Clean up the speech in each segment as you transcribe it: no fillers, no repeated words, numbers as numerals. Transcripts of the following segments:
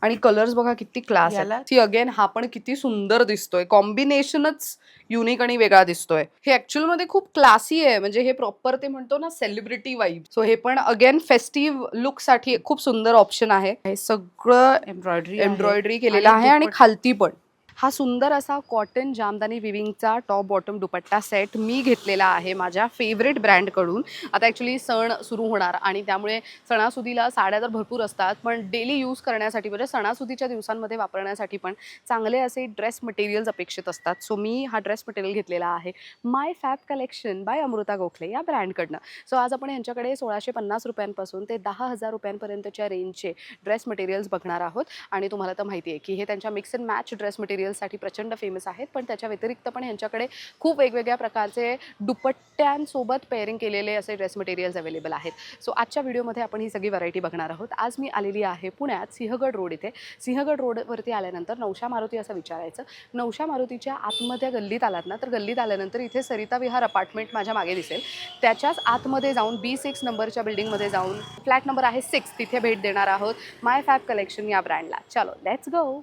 आणि कलर्स बघा किती क्लास याला आहे. ती अगेन हा पण किती सुंदर दिसतोय, कॉम्बिनेशनच युनिक आणि वेगळा दिसतोय. हे ऍक्च्युअल मध्ये खूप क्लासी आहे, म्हणजे हे प्रॉपर ते म्हणतो ना सेलिब्रिटी वाईब. सो हे पण अगेन फेस्टिव्ह लुक साठी खूप सुंदर ऑप्शन आहे. हे सगळं एम्ब्रॉयडरी केलेलं आहे आणि खालती पण हा सुंदर असा कॉटन जामदानी विविंगचा टॉप बॉटम दुपट्टा सेट मी घेतलेला आहे माझ्या फेवरेट ब्रँडकडून. आता ॲक्च्युली सण सुरू होणार आणि त्यामुळे सणासुदीला साड्या तर भरपूर असतात, पण डेली यूज करण्यासाठी म्हणजे सणासुदीच्या दिवसांमध्ये वापरण्यासाठी पण चांगले असे ड्रेस मटेरियल्स अपेक्षित असतात. सो मी हा ड्रेस मटेरियल घेतलेला आहे my fab collection by Amruta Gokhale या ब्रँडकडनं. सो आज आपण यांच्याकडे 1650 रुपयांपासून ते 10,000 रुपयांपर्यंतच्या रेंजचे ड्रेस मटेरियल्स बघणार आहोत. आणि तुम्हाला तर माहिती आहे की हे त्यांच्या मिक्स अँड मॅच ड्रेस मटेरियल्ससाठी प्रचंड फेमस आहेत, पण त्याच्या व्यतिरिक्त पण यांच्याकडे खूप वेगवेगळ्या प्रकारचे दुपट्ट्यांसोबत पेअरिंग केलेले असे ड्रेस मटेरियल्स अवेलेबल आहेत. सो आजच्या व्हिडिओमध्ये आपण ही सगळी व्हरायटी बघणार आहोत. आज मी आलेली आहे पुण्यात सिंहगड रोड इथे. सिंहगड रोडवरती आल्यानंतर नवशा मारुती असं विचारायचं. नवशा मारुतीच्या आतमध्ये गल्लीत आलात ना, तर गल्लीत आल्यानंतर इथे सरिता विहार अपार्टमेंट माझ्या मागे दिसेल. त्याच्याच आतमध्ये जाऊन B6 नंबरच्या बिल्डिंगमध्ये जाऊन फ्लॅट नंबर आहे 6, तिथे भेट देणार आहोत माय फॅब कलेक्शन या ब्रँडला. चलो लेट्स गो.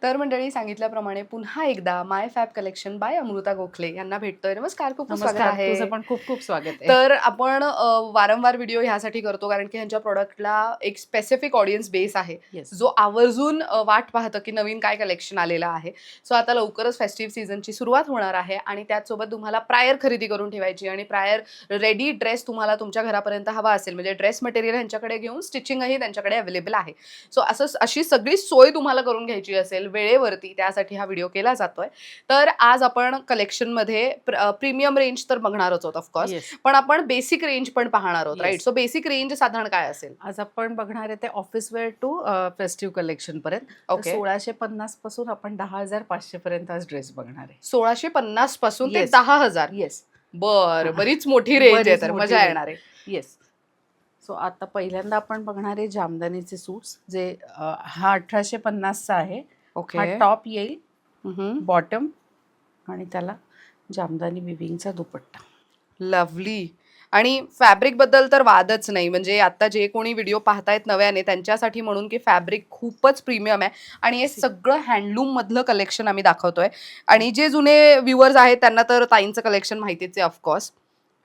तर मंडळी सांगितल्याप्रमाणे पुन्हा एकदा my fab collection by Amruta Gokhale यांना भेटतोय. नमस्कार, खूप खूप स्वागत आहे. तुझं पण खूप खूप स्वागत आहे. तर आपण वारंवार व्हिडिओ ह्यासाठी करतो कारण की ह्यांच्या प्रोडक्टला एक स्पेसिफिक ऑडियन्स बेस आहे जो आवर्जून वाट पाहतं की नवीन काय कलेक्शन आलेलं आहे. सो आता लवकरच फेस्टिव्ह सीझनची सुरुवात होणार आहे आणि त्याचसोबत तुम्हाला प्रायर खरेदी करून ठेवायची आणि प्रायर रेडी ड्रेस तुम्हाला तुमच्या घरापर्यंत हवा असेल म्हणजे ड्रेस मटेरियल ह्यांच्याकडे घेऊन स्टिचिंगही त्यांच्याकडे अवेलेबल आहे. सो अशी सगळी सोय तुम्हाला करून घ्यायची असेल वेळेवरती, त्यासाठी हा व्हिडिओ केला जातोय. तर आज आपण कलेक्शनमध्ये प्रीमियम रेंज तर बघणारच आहोत ऑफकोर्स, पण आपण बेसिक रेंज पण पाहणार आहोत. राईट. सो बेसिक रेंज साधारण काय असेल? आज आपण बघणार आहे ते office wear to festive collection पर्यंत. 1650 पासून आपण 10,500 पर्यंत आज ड्रेस बघणार आहे. 1650 पासून ते 10,000. येस. बरीच मोठी रेंज आहे, तर मजा येणार आहे. येस. सो आता पहिल्यांदा आपण बघणार आहे जामदानीचे सूट्स, जे हा 1850चा आहे. हा टॉप येईल, बॉटम आणि त्याला जामदानी विविंगचा दुपट्टा. लवली. आणि फॅब्रिक बद्दल तर वादच नाही, म्हणजे आता जे कोणी व्हिडिओ पाहतायत नव्याने त्यांच्यासाठी म्हणून की फॅब्रिक खूपच प्रीमियम आहे आणि हे सगळं हँडलूम मधलं कलेक्शन आम्ही दाखवतोय. आणि जे जुने व्ह्युअर्स आहेत त्यांना तर ताईंचं कलेक्शन माहितीच आहे ऑफकोर्स.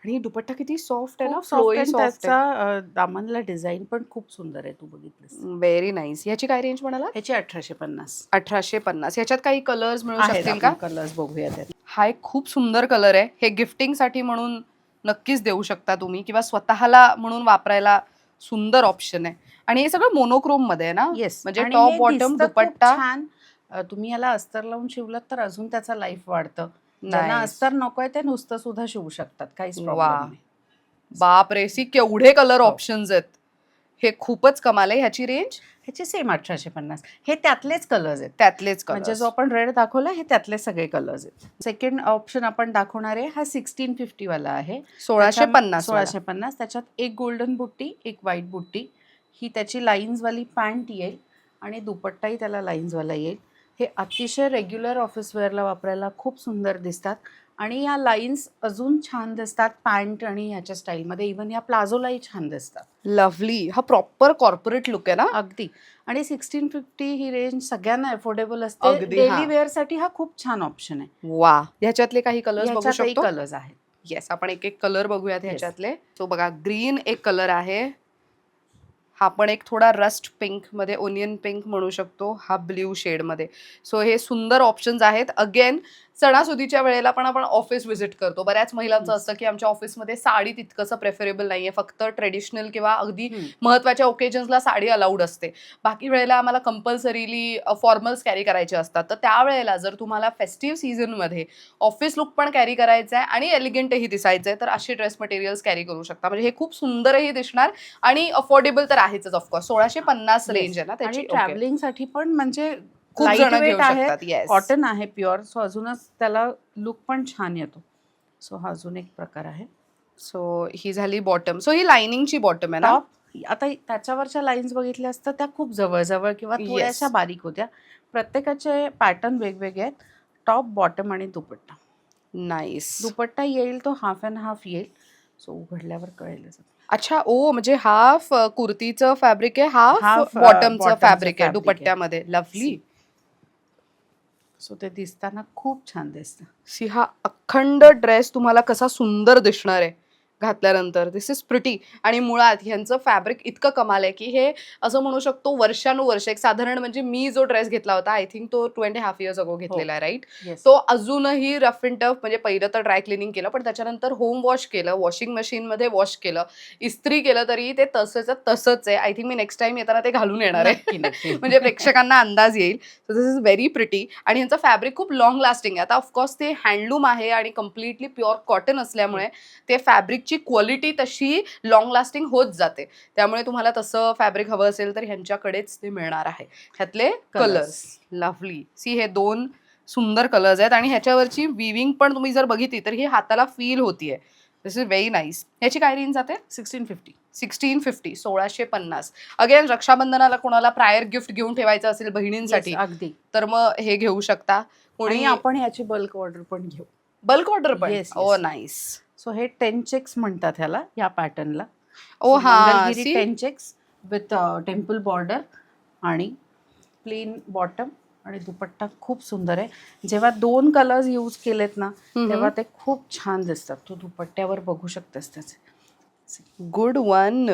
आणि दुपट्टा किती सॉफ्ट आहे ना, फ्लोई सॉफ्ट आहे. दामनला डिझाईन पण खूप सुंदर आहे, तू बघितलीस. Very nice. ह्याची काय रेंज म्हणाला? ह्याची 1850. 1850. ह्याच्यात काही कलर्स मिळू शकतील का? कलर्स बघूया. हा एक खूप सुंदर कलर आहे. हे गिफ्टिंगसाठी म्हणून नक्कीच देऊ शकता तुम्ही किंवा स्वतःला म्हणून वापरायला सुंदर ऑप्शन आहे. आणि हे सगळं मोनोक्रोम मध्ये आहे ना? येस. म्हणजे टॉप बॉटम दुपट्टा छान. तुम्ही याला अस्तर लावून शिवलात तर अजून त्याचा लाईफ वाढतं. ज्यांना अस्तर नकोय ते नुसतं सुद्धा शिवू शकतात, काहीच प्रॉब्लेम नाही. बाप रे, सी केवढे कलर ऑप्शन्स आहेत. हे खूपच कमाल आहे. ह्याची रेंज? ह्याची सेम 1850. हे त्यातलेच कलर्स आहेत. म्हणजे जो आपण रेड दाखवला हे त्यातले सगळे कलर्स आहेत. सेकंड ऑप्शन आपण दाखवणार आहे हा 1650 वाला आहे. 1650. त्याच्यात एक गोल्डन बुट्टी, एक व्हाईट बुट्टी. ही त्याची लाईन्स वाली पॅन्ट येईल आणि दुपट्टाही त्याला लाईन्स वाला येईल. हे अतिशय रेग्युलर ऑफिस वेअरला वापरायला खूप सुंदर दिसतात आणि या लाईन्स अजून छान दिसतात पॅन्ट आणि ह्याच्या स्टाईलमध्ये. इव्हन या प्लाझोलाही छान दिसतात. लवली. हा प्रॉपर कॉर्पोरेट लुक आहे ना? अगदी. आणि 1650 ही रेंज सगळ्यांना अफोर्डेबल असते. डेली वेअर साठी हा खूप छान ऑप्शन आहे. वा. ह्याच्यातले काही कलर्स बघू शकतो? कलर्स आहेत. येस, आपण एक एक कलर बघूयात ह्याच्यातले. सो बघा, ग्रीन एक कलर आहे. हा पण एक थोडा रस्ट पिंक मध्ये, ओनियन पिंक म्हणू शकतो. हा ब्ल्यू शेड मध्ये. सो हे सुंदर ऑप्शन्स आहेत. अगेन सणासुदीच्या वेळेला पण आपण ऑफिस व्हिजिट करतो. बऱ्याच महिलांचं असतं की आमच्या ऑफिसमध्ये साडी तितकंसं प्रेफरेबल नाहीये, फक्त ट्रेडिशनल किंवा अगदी महत्वाच्या ओकेजन्सला साडी अलाउड असते. बाकी वेळेला आम्हाला कंपल्सरीली फॉर्मल्स कॅरी करायचे असतात. तर त्यावेळेला जर तुम्हाला फेस्टिव्ह सीझनमध्ये ऑफिस लुक पण कॅरी करायचा आहे आणि एलिगंटही दिसायचं आहे तर असे ड्रेस मटेरियल्स कॅरी करू शकता. म्हणजे हे खूप सुंदरही दिसणार आणि अफोर्डेबल तर आहेच ऑफकोर्स. 1650 रेंज आहे ना त्याची. ट्रॅव्हलिंग साठी पण म्हणजे खूप जण घेऊ शकतात. कॉटन आहे प्युअर, सो अजूनच त्याला लुक पण छान येतो. सो हा अजून एक प्रकार आहे. सो ही झाली बॉटम. सो ही लाइनिंगची बॉटम आहे ना? आता त्याच्यावरच्या लाईन्स बघितल्या असतात त्या खूप जवळ किंवा थोड्याशा बारीक होत्या. प्रत्येकाचे पॅटर्न वेगवेगळे आहेत. टॉप, बॉटम आणि दुपट्टा. नाईस. दुपट्टा येईल तो हाफ अँड हाफ येईल. सो उघडल्यावर कळेल. अच्छा, ओ म्हणजे हाफ कुर्तीचं फॅब्रिक आहे, हाफ Half, बॉटमचं bottomचं फॅब्रिक आहे fabric आहे. दुपट्ट्यामध्ये. लव्हली. सो ते दिसताना खूप छान दिसतं. सी हा अखंड ड्रेस तुम्हाला कसा सुंदर दिसणार आहे घातल्यानंतर. दिस इज प्रिटी. आणि मुळात ह्यांचं फॅब्रिक इतकं कमाल आहे की हे असं म्हणू शकतो वर्षानुवर्ष एक साधारण म्हणजे मी जो ड्रेस घेतला होता आय थिंक तो 2.5 इयर्स अगो घेतलेला आहे राईट. येस. तो अजूनही रफ अँड टफ म्हणजे पहिलं तर ड्राय क्लिनिंग केलं पण त्याच्यानंतर होम वॉश केलं, वॉशिंग मशीनमध्ये वॉश केलं, इस्त्री केलं तरी ते तसंच तसंच आहे. I think me next time येताना ते घालून येणार आहे. नक्की नक्की. म्हणजे प्रेक्षकांना अंदाज येईल. So this is very pretty. आणि ह्यांचं फॅब्रिक खूप लॉंग लास्टिंग आहे. आता ऑफकोर्स ते हँडलूम आहे आणि कम्प्लिटली प्युअर कॉटन असल्यामुळे ते फॅब्रिकची क्वालिटी तशी लॉंग लास्टिंग होत जाते. त्यामुळे तुम्हाला तसं फॅब्रिक हवं असेल तर ह्यांच्याकडेच ते मिळणार आहे. ह्यातले कलर्स लव्हली. सी हे 2 सुंदर कलर्स आहेत आणि ह्याच्यावरची विविंग पण तुम्ही जर बघितली तर ही हाताला फील होतीये. दिस इज व्हेरी नाईस. ह्याची काय रेंज जाते? 1650. 1650 1650. अगेन रक्षाबंधनाला कोणाला प्रायर गिफ्ट घेऊन ठेवायचं असेल बहिणींसाठी अगदी. तर मग हे घेऊ शकता. आणि कोणी आपण याची बल्क ऑर्डर पण घेऊ. बल्क ऑर्डर पण? Yes, ओ yes. नाईस. सो हे 10 चेक्स म्हणतात ह्याला, या पॅटर्नला. ओ हा, Mangalagiri see? 10 checks with temple border आणि प्लेन बॉटम आणि दुपट्टा खूप सुंदर आहे. जेव्हा 2 कलर्स यूज केलेत ना तेव्हा ते खूप छान दिसतात. तू दुपट्ट्यावर बघू शकतेस त्याचे. Good one.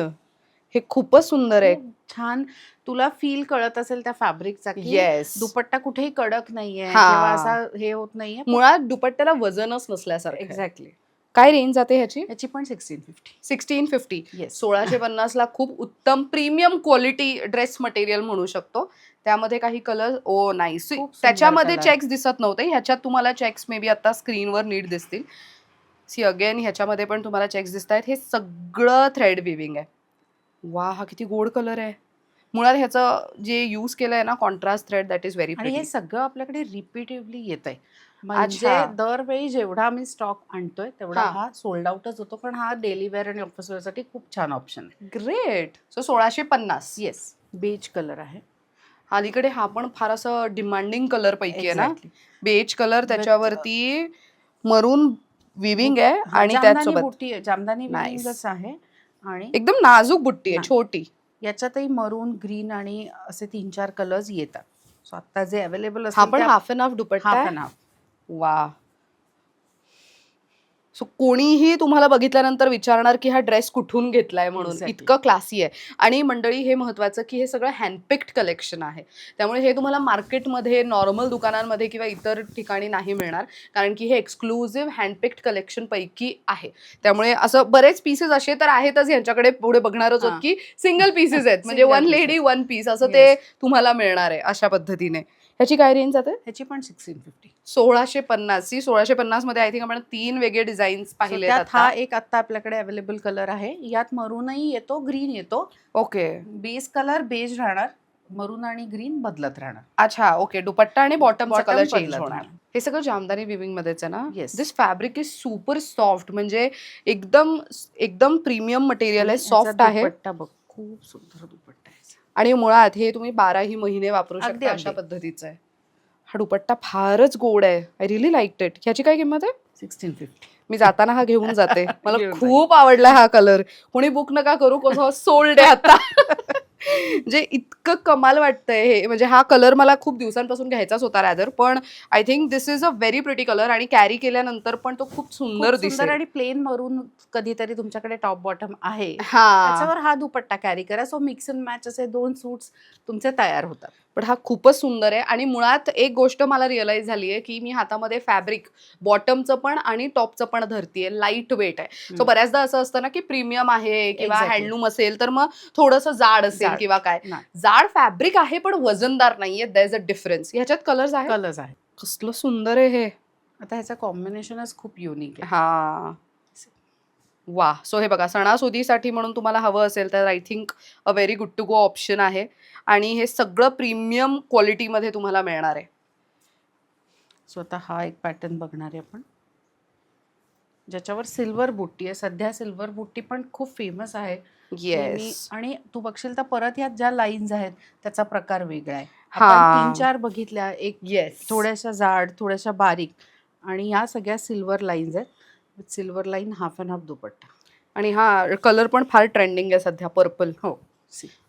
हे खूपच सुंदर आहे. खूप छान. तुला फील कळत असेल त्या फॅब्रिकचा की येस. दुपट्टा कुठेही कडक नाहीये हा. किंवा असा हे होत नाहीये. मुळात दुपट्ट्याला वजनच नसल्यासारखं आहे. एक्झॅक्टली. काय रेंज जाते ह्याची? याची पण 1650. 1650. येस. 1650 ला खूप उत्तम प्रीमियम क्वालिटी ड्रेस मटेरियल म्हणू शकतो. त्यामध्ये काही कलर ओ नाईस. खूप सुंदर त्याच्यामध्ये color. चेक्स दिसत नव्हते. ह्याच्यात तुम्हाला चेक्स मे बी आता स्क्रीनवर नीट दिसतील. सी अगेन ह्याच्यामध्ये पण तुम्हाला चेक्स दिसत आहेत. हे सगळं थ्रेड विविंग आहे. वा, हा किती गोड कलर आहे. मुळात ह्याचं जे यूज केलंय ना contrast thread that is very आणि हे प्रिटी. सगळं आपल्याकडे रिपीटेडली येत आहे. म्हणजे अच्छा. दरवेळी जेवढा आम्ही स्टॉक आणतोय तेवढा हा. हा सोल्ड आउटच होतो. पण हा डेली वेअर आणि ऑफिस वेअरसाठी खूप छान ऑप्शन आहे. Great. So 1650. Yes. Beige colour आहे. अलीकडे हा पण फार असं डिमांडिंग कलर पैकी आहे ना. एक्झॅक्टली. बेज कलर त्याच्यावरती मरून विविंग आहे आणि जामदानी त्याचसोबत बुट्टी आहे. जामदानी Nice. विविंगच आहे. आणि एकदम नाजूक बुट्टी आहे, नाही. छोटी. याच्यातही मरून, ग्रीन आणि असे 3-4 कलर्स येतात. सो आता जे अवेलेबल हा पण half and half dupatta half आहे. And half. वा. सो कोणीही तुम्हाला बघितल्यानंतर विचारणार की हा ड्रेस कुठून घेतलाय म्हणून. Exactly. इतकं क्लासी आहे. आणि मंडळी हे महत्वाचं की हे सगळं हँडपिक्ड कलेक्शन आहे. त्यामुळे हे तुम्हाला मार्केटमध्ये नॉर्मल दुकानांमध्ये किंवा इतर ठिकाणी नाही मिळणार. कारण की हे एक्सक्लुझिव्ह हँडपिक्ड कलेक्शन पैकी आहे. त्यामुळे असं बरेच पीसेस असे तर आहेतच ह्यांच्याकडे पुढे बघणारच आहोत की सिंगल पीसेस आहेत. म्हणजे Single one pieces. Lady one piece असं ते तुम्हाला मिळणार आहे अशा पद्धतीने. ह्याची काय रेंज जाते? ह्याची पण 1650. 1650. 1650 मध्ये आय थिंक आपण 3 वेगळे डिझाईन्स So पाहिले. त्यात हा एक आता आपल्याकडे अवेलेबल कलर आहे. यात मरूनही येतो, ग्रीन येतो. ओके. बेस कलर बेज राहणार. मरून आणि ग्रीन बदलत राहणार. अच्छा, ओके. दुपट्टा आणि बॉटमचा Bottom कलर चेंज बदलत होणार. राहणार. हे सगळं जामदानी विविंग मध्येच आहे ना. Yes. This fabric is super soft. म्हणजे एकदम एकदम प्रीमियम मटेरियल आहे, आणि सॉफ्ट ह्याचा आहे. दुपट्टा बघ, खूप सुंदर दुपट्टा आहे याचा. आणि मुळात हे तुम्ही 12ही महिने वापरू अगदी, शकता अशा अगदी. पद्धतीचं आहे. हा दुपट्टा फारच गोड आहे. I really liked it. ह्याची काय किंमत आहे? 1650. मी जाताना हा घेऊन जाते. मला घेऊन जा. खूप आवडला हा कलर. कोणी बुक नका करू, कसं सोल्ड आहे आता. म्हणजे इतकं कमाल वाटतंय हे. म्हणजे हा कलर मला खूप दिवसांपासून घ्यायचाच होता रॅदर. पण I think this is a very pretty colour आणि कॅरी केल्यानंतर पण तो खूप सुंदर खूप दिसेल. सुंदर. आणि प्लेन मरून कधीतरी तुमच्याकडे टॉप बॉटम आहे हा. त्याच्यावर हा दुपट्टा कॅरी करा. सो मिक्स अँड मॅच असे 2 सूट्स तुमचे तयार होतात. पण हा खूपच सुंदर आहे. आणि मुळात एक गोष्ट मला रिअलाइज झाली आहे की मी हातामध्ये फॅब्रिक बॉटमचं पण आणि टॉपचं पण धरतीये. लाईट वेट आहे. सो बऱ्याचदा असं असतं ना की प्रीमियम आहे किंवा Exactly. हँडलूम असेल तर मग थोडंसं जाड असेल जाड. किंवा काय. नाही. जाड फॅब्रिक आहे पण वजनदार नाहीये. There is a difference. ह्याच्यात कलर्स आहेत. कलर्स आहेत. कसलं सुंदर आहे हे. आता ह्याचं कॉम्बिनेशनच खूप युनिक आहे. हा. वा. सो हे बघा, सणासुदीसाठी म्हणून तुम्हाला हवं असेल तर I think a very good to go option आहे. आणि हे सगळं प्रीमियम क्वालिटीमध्ये तुम्हाला मिळणार आहे. सो आता हा एक पॅटर्न बघणार आहे आपण, ज्याच्यावर सिल्वर बुट्टी आहे. सध्या सिल्वर बुट्टी पण खूप फेमस आहे. येस. आणि तू बघशील तर परत यात ज्या लाईन्स आहेत त्याचा प्रकार वेगळा आहे. हा. आपण 3-4 बघितल्या. एक येस. थोड्याशा जाड, थोड्याशा बारीक, आणि ह्या सगळ्या सिल्वर लाईन्स आहेत. With silver line, half and half dupatta. आणि हा कलर पण फार ट्रेंडिंग आहे सध्या, पर्पल. हो.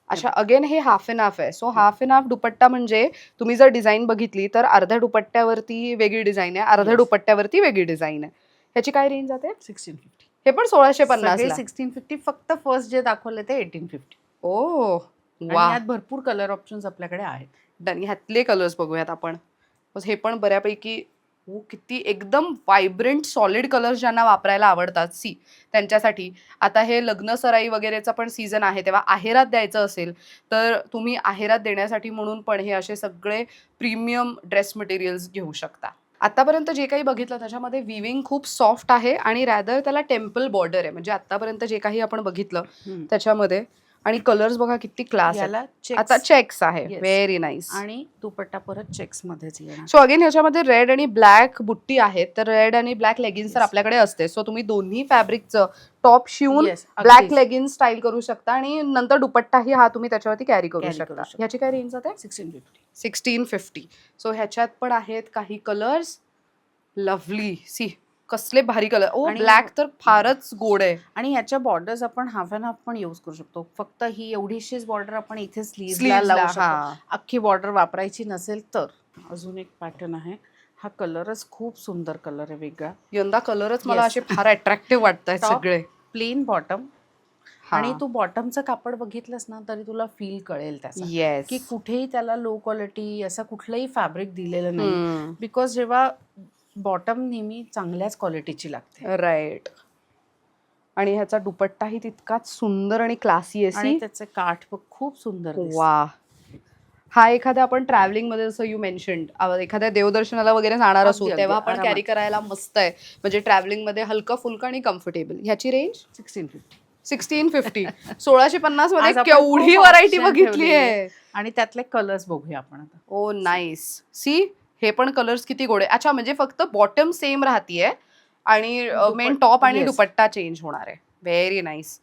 अच्छा, अगेन हे हाफ एन हाफ आहे. सो हाफ एन हाफ दुपट्टा म्हणजे तुम्ही जर डिझाईन बघितली तर अर्ध्या दुपट्ट्यावरती वेगळी डिझाईन आहे, अर्ध्या Yes. दुपट्ट्यावरती वेगळी डिझाईन आहे. ह्याची काय रेंज जाते? 1650. हे पण 1650 सगळे ला. 1650. फक्त फर्स्ट जे दाखवले ते 1850. ओ आणि वा, यात भरपूर कलर ऑप्शन्स आपल्याकडे आहेत. डन. ह्यातले कलर्स बघूयात आपण. बस हे पण बऱ्यापैकी किती एकदम व्हायब्रंट सॉलिड कलर्स ज्यांना वापरायला आवडतात सी त्यांच्यासाठी. आता हे लग्न सराई वगैरेचा पण सीझन आहे, तेव्हा आहेरात द्यायचं असेल तर तुम्ही आहेरात देण्यासाठी म्हणून पण हे असे सगळे प्रीमियम ड्रेस मटेरियल्स घेऊ शकता. आतापर्यंत जे काही बघितलं त्याच्यामध्ये विविंग खूप सॉफ्ट आहे आणि रॅदर त्याला टेम्पल बॉर्डर आहे. म्हणजे आतापर्यंत जे काही आपण बघितलं त्याच्यामध्ये. आणि कलर्स बघा किती क्लास आहे. याला आता चेक्स आहे. Yes. Very nice. आणि दुपट्टा परत चेक्स मध्येच येणार. सो अगेन ह्याच्यामध्ये रेड आणि ब्लॅक बुट्टी आहेत, तर रेड आणि ब्लॅक लेगिन्स तर आपल्याकडे असते. सो तुम्ही दोन्ही फॅब्रिकचं टॉप शिवून Yes, ब्लॅक अगदीच. लेगिन्स स्टाईल करू शकता आणि नंतर दुपट्टाही हा तुम्ही त्याच्यावरती कॅरी करू Carry शकता. करू शकता. ह्याची काय रेंज जाते? 1650. 1650. सो ह्याच्यात पण आहेत काही कलर्स. लवली. सी कसले भारी कलर. ओ आणि ब्लॅक तर फारच गोड आहे. आणि याच्या बॉर्डर्स आपण हाफ अँड हाफ पण यूज करू शकतो. फक्त ही एवढीशीच बॉर्डर आपण इथे स्लीव्हला स्लीव्हला लावू शकतो. हा. अख्खी बॉर्डर वापरायची नसेल तर. अजून एक पॅटर्न आहे. हा कलरच खूप सुंदर कलर आहे, वेगळा. यंदा कलरच मला Yes. असे फार अट्रॅक्टिव्ह वाटतायत Top. सगळे. Plain bottom. हा. आणि तू बॉटमचं कापड बघितलंस ना तरी तुला फील कळेल त्याचा येस. की कुठेही त्याला लो क्वालिटी असं कुठलंही फॅब्रिक दिलेलं नाही. बिकॉज जेव्हा बॉटम नेहमी चांगल्याच क्वालिटीची लागते. राईट. आणि ह्याचा दुपट्टाही तितकाच सुंदर आणि क्लासी आहे. आणि सी त्याचे काठ बघ खूप सुंदर दिसतात. वा. हा एखाद्या आपण ट्रॅव्हलिंग मध्ये जसं यू मेन्शन्ड एखाद्या देवदर्शनाला वगैरे जाणार असू अगदी, तेव्हा अगदी, आपण कॅरी आरामात. करायला मस्त आहे. म्हणजे ट्रॅव्हलिंग मध्ये हलकं फुलकं आणि कम्फर्टेबल. ह्याची रेंज 1650. 1650. 1650 मध्ये आज आपण केवढी खूप व्हरायटी option बघितली ठेवलेले आहे. आणि त्यातले कलर्स बघूया आपण आता. ओ नाईस. सी हे पण कलर्स किती गोड आहे. अच्छा, म्हणजे फक्त बॉटम सेम राहतीये आणि मेन टॉप आणि Yes. दुपट्टा चेंज होणार आहे. Very nice.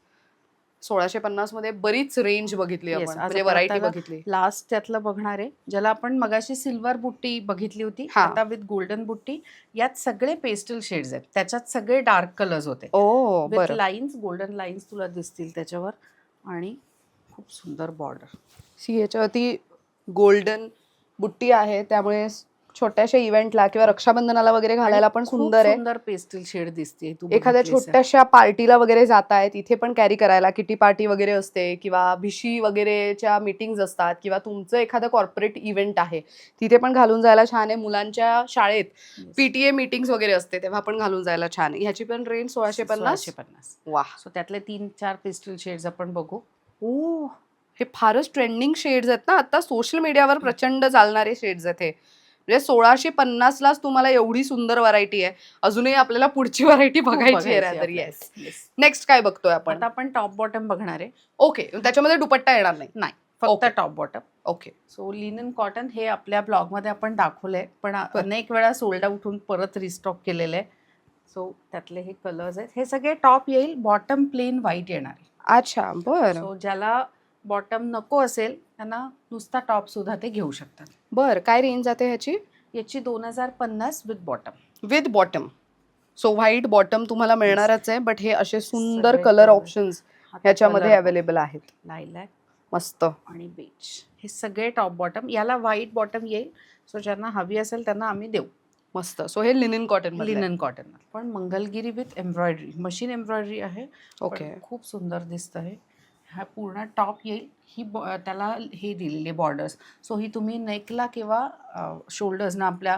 1650 मध्ये बरीच रेंज बघितली Yes, आपण, आज म्हणजे आपण व्हरायटी आता बघितली. लास्ट त्यातलं बघणार आहे, ज्याला आपण मगाशी सिल्वर बुट्टी बघितली होती. हा. आता विथ गोल्डन बुट्टी. यात सगळे पेस्टल शेड्स आहेत. त्याच्यात सगळे डार्क कलर्स होते. ओ विथ बरं. लाईन्स, गोल्डन लाईन्स तुला दिसतील त्याच्यावर. आणि खूप सुंदर बॉर्डर. सी याच्यावरती गोल्डन बुट्टी आहे, त्यामुळे छोट्याशा इव्हेंटला किंवा रक्षाबंधनाला वगैरे घालायला पण सुंदर आहे. सुंदर पेस्टल शेड दिसते. एखाद्या छोट्याशा पार्टीला वगैरे जातायत, इथे पण कॅरी करायला, किटी पार्टी वगैरे असते किंवा भिशी वगैरेच्या मीटिंग्स असतात किंवा तुमचं एखादं कॉर्पोरेट इव्हेंट आहे, तिथे पण घालून जायला छान आहे. मुलांच्या शाळेत पीटीए मीटिंग्स वगैरे असते तेव्हा पण घालून जायला छान आहे. ह्याची पण रेंज 1650. 1650. वा. सो त्यातले 3-4 पेस्टल शेड्स आपण बघू. ओ हे फारच ट्रेंडिंग शेड्स आहेत ना, आता सोशल मीडियावर प्रचंड चालणारे शेड्स आहेत हे. म्हणजे 1650लाच तुम्हाला एवढी सुंदर व्हरायटी आहे. अजूनही आपल्याला पुढची व्हरायटी बघायची आहे. तर येस. नेक्स्ट काय बघतोय आपण? आता आपण टॉप बॉटम बघणार आहे. ओके, त्याच्यामध्ये दुपट्टा येणार नाही. नाही, फक्त Okay. Top bottom. Okay. So linen cotton हे आपल्या ब्लॉगमध्ये आपण दाखवलंय, पण अनेक वेळा सोल्ड आउट होऊन परत रिस्टॉक केलेलं आहे. सो त्यातले हे कलर्स आहेत. हे सगळे टॉप येईल. बॉटम प्लेन व्हाईट येणार आहे. अच्छा, बरं सो ज्याला बॉटम नको असेल त्यांना नुसता टॉप सुद्धा ते घेऊ शकतात. बरं. काय रेंज जाते ह्याची? याची 2050 with bottom. With bottom. So white bottom तुम्हाला मिळणारच आहे, बट हे असे सुंदर सगळे कलर color. ऑप्शन्स ह्याच्यामध्ये अवेलेबल आहेत. लायलॅक मस्त. आणि बेज हे सगळे टॉप बॉटम. याला व्हाईट बॉटम येईल. सो ज्यांना हवी असेल त्यांना आम्ही देऊ. मस्त. सो हे लिनन कॉटन. लिनन कॉटन पण Mangalagiri with embroidery, machine embroidery आहे. ओके. पण खूप सुंदर दिसत आहे. हा पूर्ण टॉप येईल. ही त्याला हे दिलेली बॉर्डर्स. सो ही तुम्ही नेकला किंवा शोल्डर्सना आपल्या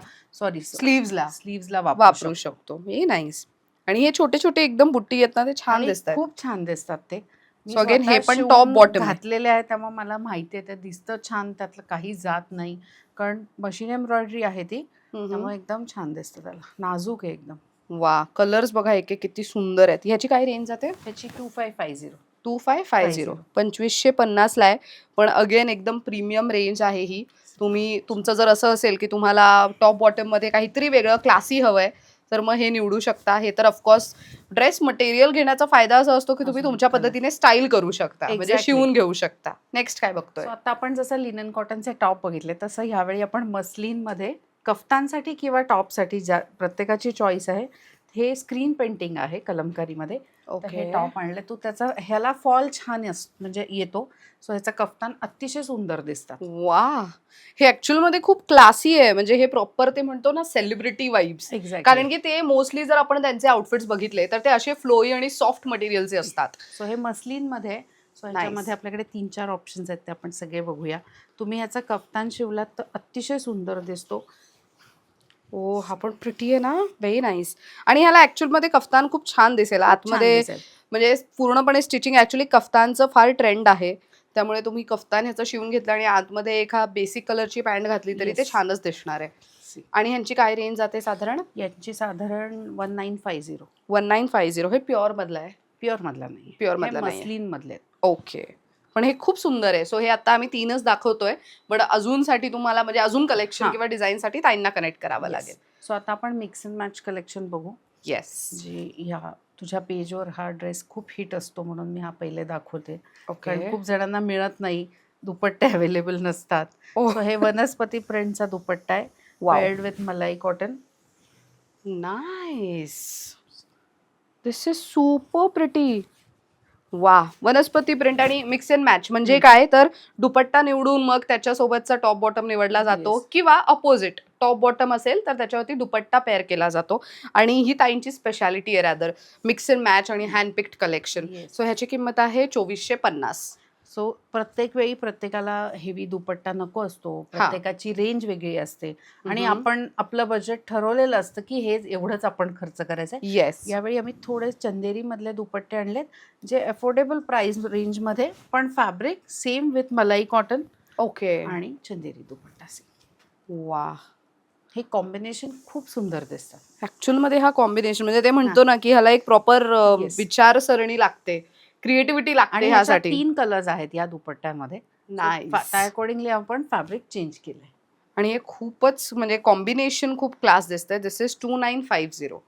स्लीव्सला वापरू शकतो. हे नाईस. आणि हे छोटे छोटे एकदम बुट्टी आहेत ना, ते छान आणि दिसतात. खूप छान दिसतात ते. मी So again, स्वतः हे पण शिवून top bottom आहे. घातलेले आहे त्यामुळे मला माहिती आहे ते दिसतं छान. त्यातलं काही जात नाही कारण मशीन एम्ब्रॉयडरी आहे ती. त्यामुळे एकदम छान दिसतं. त्याला नाजूक आहे एकदम. वा. कलर्स बघा एक किती सुंदर आहेत. ह्याची काय रेंज जाते? त्याची 2550. 2550. 2550 ला आहे. पण अगेन एकदम प्रीमियम रेंज आहे ही. तुम्ही तुमचं जर असं असेल की तुम्हाला टॉप बॉटम मध्ये काहीतरी वेगळं क्लासी हवंय तर मग हे निवडू शकता. हे तर ऑफकोर्स ड्रेस मटेरियल घेण्याचा फायदा असा असतो की तुम्ही तुमच्या पद्धतीने स्टाईल करू शकता, म्हणजे Exactly. शिवून घेऊ शकता. नेक्स्ट काय बघतोय? So आता आपण जसं लिनन कॉटनचे टॉप बघितले तसं ह्यावेळी आपण मस्लिन मध्ये कफ्तानसाठी किंवा टॉपसाठी ज्या प्रत्येकाची चॉईस आहे हे स्क्रीन पेंटिंग आहे कलमकारीमध्ये. तर हे ओके. टॉप आणले तू, त्याचा ह्याला फॉल छान म्हणजे येतो. सो ह्याचा कफ्तान अतिशय सुंदर दिसतात. वा, हे ऍक्च्युअल मध्ये खूप क्लासी आहे. म्हणजे हे प्रॉपर ते म्हणतो ना सेलिब्रिटी वाइब्स. एक्झॅक्टली. कारण की ते मोस्टली जर आपण त्यांचे आउटफिट्स बघितले तर ते असे फ्लोई आणि सॉफ्ट मटेरियलचे असतात. सो हे मस्लिन मध्ये. सो ह्याच्यामध्ये आपल्याकडे 3-4 ऑप्शन्स आहेत, ते आपण सगळे बघूया. तुम्ही ह्याचा कफ्तान शिवलात तर अतिशय सुंदर दिसतो. ओ, हा पण प्रिटी आहे ना, व्हेरी नाईस. आणि ह्याला ऍक्च्युअल मध्ये कफ्तान खूप छान दिसेल खूप छान आतमध्ये. दिसेल. म्हणजे पूर्णपणे स्टिचिंग ऍक्च्युअली कफ्तानचं फार ट्रेंड आहे. त्यामुळे तुम्ही कफ्तान ह्याचं शिवून घेतलं आणि आतमध्ये एका बेसिक कलरची पॅन्ट घातली तरी ते Yes. छानच दिसणार आहे. आणि ह्यांची काय रेंज जाते साधारण? यांची साधारण 1950. 1950. हे प्युअर मधलं आहे? प्युअर मधला नाही, प्युअर मधला नाही. मस्लिन मधले. ओके. पण हे खूप सुंदर आहे. सो हे आता आम्ही 3च दाखवतोय. बट अजूनसाठी तुम्हाला म्हणजे अजून कलेक्शन किंवा डिझाईनसाठी ताईंना कनेक्ट करावं लागेल. सो आता आपण मिक्स अँड मॅच कलेक्शन बघू. येस. जे ह्या तुझ्या पेजवर हा ड्रेस खूप हिट असतो म्हणून मी हा पहिले दाखवते. कारण खूप जणांना मिळत नाही, दुपट्टे अवेलेबल नसतात. सो हे वनस्पती प्रिंटचा दुपट्टा आहे, paired with malai cotton. Nice. This is super pretty. वा, वनस्पती प्रिंट आणि मिक्स अँड मॅच म्हणजे काय तर दुपट्टा निवडून मग त्याच्यासोबतचा टॉप बॉटम निवडला जातो किंवा अपोजिट टॉप बॉटम असेल तर त्याच्यावरती दुपट्टा पेअर केला जातो. आणि ही ताईंची स्पेशालिटी आहे रॅदर मिक्स अँड मॅच आणि हँडपिक्ड कलेक्शन. सो ह्याची किंमत आहे 2450. सो प्रत्येक वेळी प्रत्येकाला हेवी दुपट्टा नको असतो, प्रत्येकाची रेंज वेगळी असते आणि आपण आपलं बजेट ठरवलेलं असतं की हे एवढंच आपण खर्च करायचं आहे. येस. यावेळी आम्ही थोडे चंदेरी मधले दुपट्टे आणलेत जे अफोर्डेबल प्राइस रेंज मध्ये, पण fabric same with malai cotton. Okay. आणि चंदेरी दुपट्टा सेम. वा, हे कॉम्बिनेशन खूप सुंदर दिसतात. ऍक्च्युअल मध्ये हा कॉम्बिनेशन म्हणजे ते म्हणतो ना की ह्याला एक प्रॉपर विचारसरणी लागते, क्रिएटिव्हिटी लागते आणि ह्यासाठी. 3 कलर्स आहेत या दुपट्ट्यामध्ये. त्या अकॉर्डिंगली आपण फॅब्रिक चेंज केलंय. आणि हे खूपच म्हणजे कॉम्बिनेशन खूप क्लास दिसतंय. दिस इज 2950.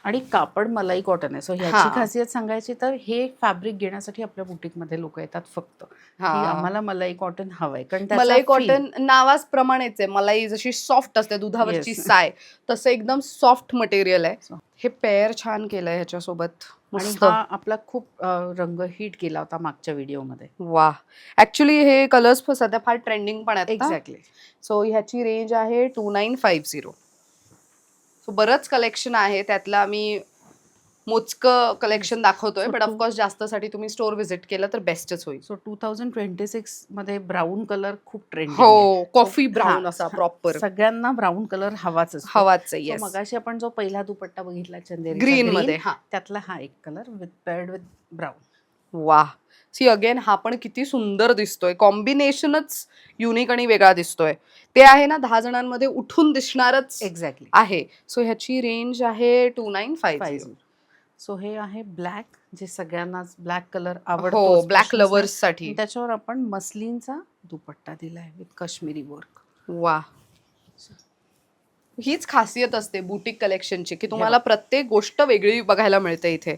आणि कापड मलाई कॉटन आहे. सो ह्याची खासियत सांगायची तर हे फॅब्रिक घेण्यासाठी आपल्या बुटीकमध्ये लोक येतात फक्त की आम्हाला मलाई कॉटन हवंय. कारण मलाई कॉटन नावाच प्रमाणेच आहे. मलाई जशी सॉफ्ट असते दुधावरची साय, तसं एकदम सॉफ्ट मटेरियल आहे. हे पेअर छान केलंय ह्याच्यासोबत. आणि हा आपला खूप रंग हिट केला होता मागच्या व्हिडिओमध्ये. वा, ऍक्च्युली हे कलर्स सध्या फार ट्रेंडिंग पण आहेत. एक्झॅक्टली. सो ह्याची रेंज आहे 2950. सो बरंच कलेक्शन आहे, त्यातलं आम्ही मोजकं कलेक्शन दाखवतोय. बट ऑफकोर्स जास्तसाठी तुम्ही स्टोर व्हिजिट केलं तर बेस्टच होईल. सो 2026 मध्ये ब्राऊन कलर खूप ट्रेंडिंग हो, आहे. कॉफी ब्राऊन असा प्रॉपर. सगळ्यांना ब्राऊन कलर हवाच असतो. हवाच आहे. मगाशी आपण जो पहिला दुपट्टा बघितला चंदेरी ग्रीन मध्ये, त्यातला हा एक colour with paired with brown. वा, सी अगेन हा पण किती सुंदर दिसतोय. कॉम्बिनेशनच युनिक आणि वेगळा दिसतोय. ते आहे ना 10 जणांमध्ये उठून दिसणारच एक्झॅक्टली आहे. सो ह्याची रेंज आहे 2950. सो हे आहे ब्लॅक, जे सगळ्यांनाच ब्लॅक कलर आवडतो. हो, ब्लॅक लव्हर्स साठी. त्याच्यावर आपण मस्लिनचा दुपट्टा दिलाय विथ काश्मीरी वर्क. वा, हीच खासियत असते बुटीक कलेक्शनची की तुम्हाला प्रत्येक गोष्ट वेगळी बघायला मिळते इथे.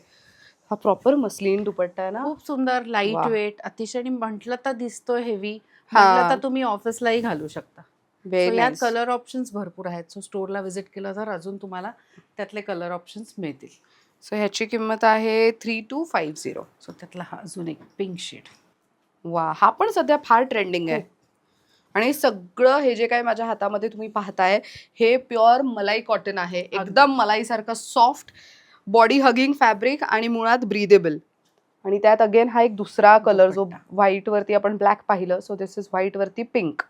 हा प्रॉपर मस्लिन दुपट्टा आहे ना, खूप सुंदर, लाईट वेट, अतिशय. म्हटलं तर दिसतोय हेवी, म्हटलं तर तुम्ही ऑफिसलाही घालू शकता. यात कलर ऑप्शन्स भरपूर आहेत. सो स्टोरला व्हिजिट केलं तर अजून तुम्हाला त्यातले कलर ऑप्शन्स मिळतील. सो ह्याची किंमत आहे 3250. सो त्यातला हा अजून एक पिंक शेड. वा, हा पण सध्या फार ट्रेंडिंग आहे. आणि सगळं हे जे काय माझ्या हातामध्ये तुम्ही पाहताय हे प्युअर मलाई कॉटन आहे. एकदम मलाई सारखं सॉफ्ट, बॉडी हगिंग फॅब्रिक आणि मुळात ब्रीदेबल. आणि त्यात अगेन हा एक दुसरा कलर जो व्हाईट वरती आपण ब्लॅक पाहिलं. सो दिस इज व्हाईट वरती पिंक.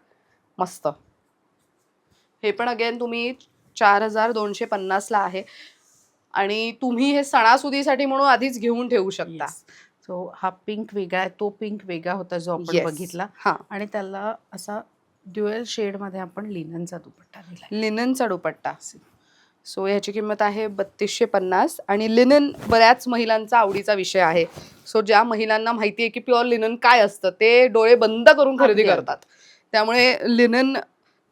मस्त. हे पण अगेन तुम्ही 4250 ला आहे. आणि तुम्ही हे सणासुदीसाठी म्हणून आधीच घेऊन ठेवू शकता. सो हा पिंक वेगळा आहे, तो पिंक वेगळा होता जो आपण बघितला. आणि त्याला असा ड्युएल शेड मध्ये आपण लिननचा दुपट्टा दिला. लिननचा दुपट्टा. सो ह्याची किंमत आहे 3250. आणि लिनन बऱ्याच महिलांचा आवडीचा विषय आहे. सो ज्या महिलांना माहिती आहे की प्युअर लिनन काय असतं ते डोळे बंद करून खरेदी करतात. त्यामुळे लिनन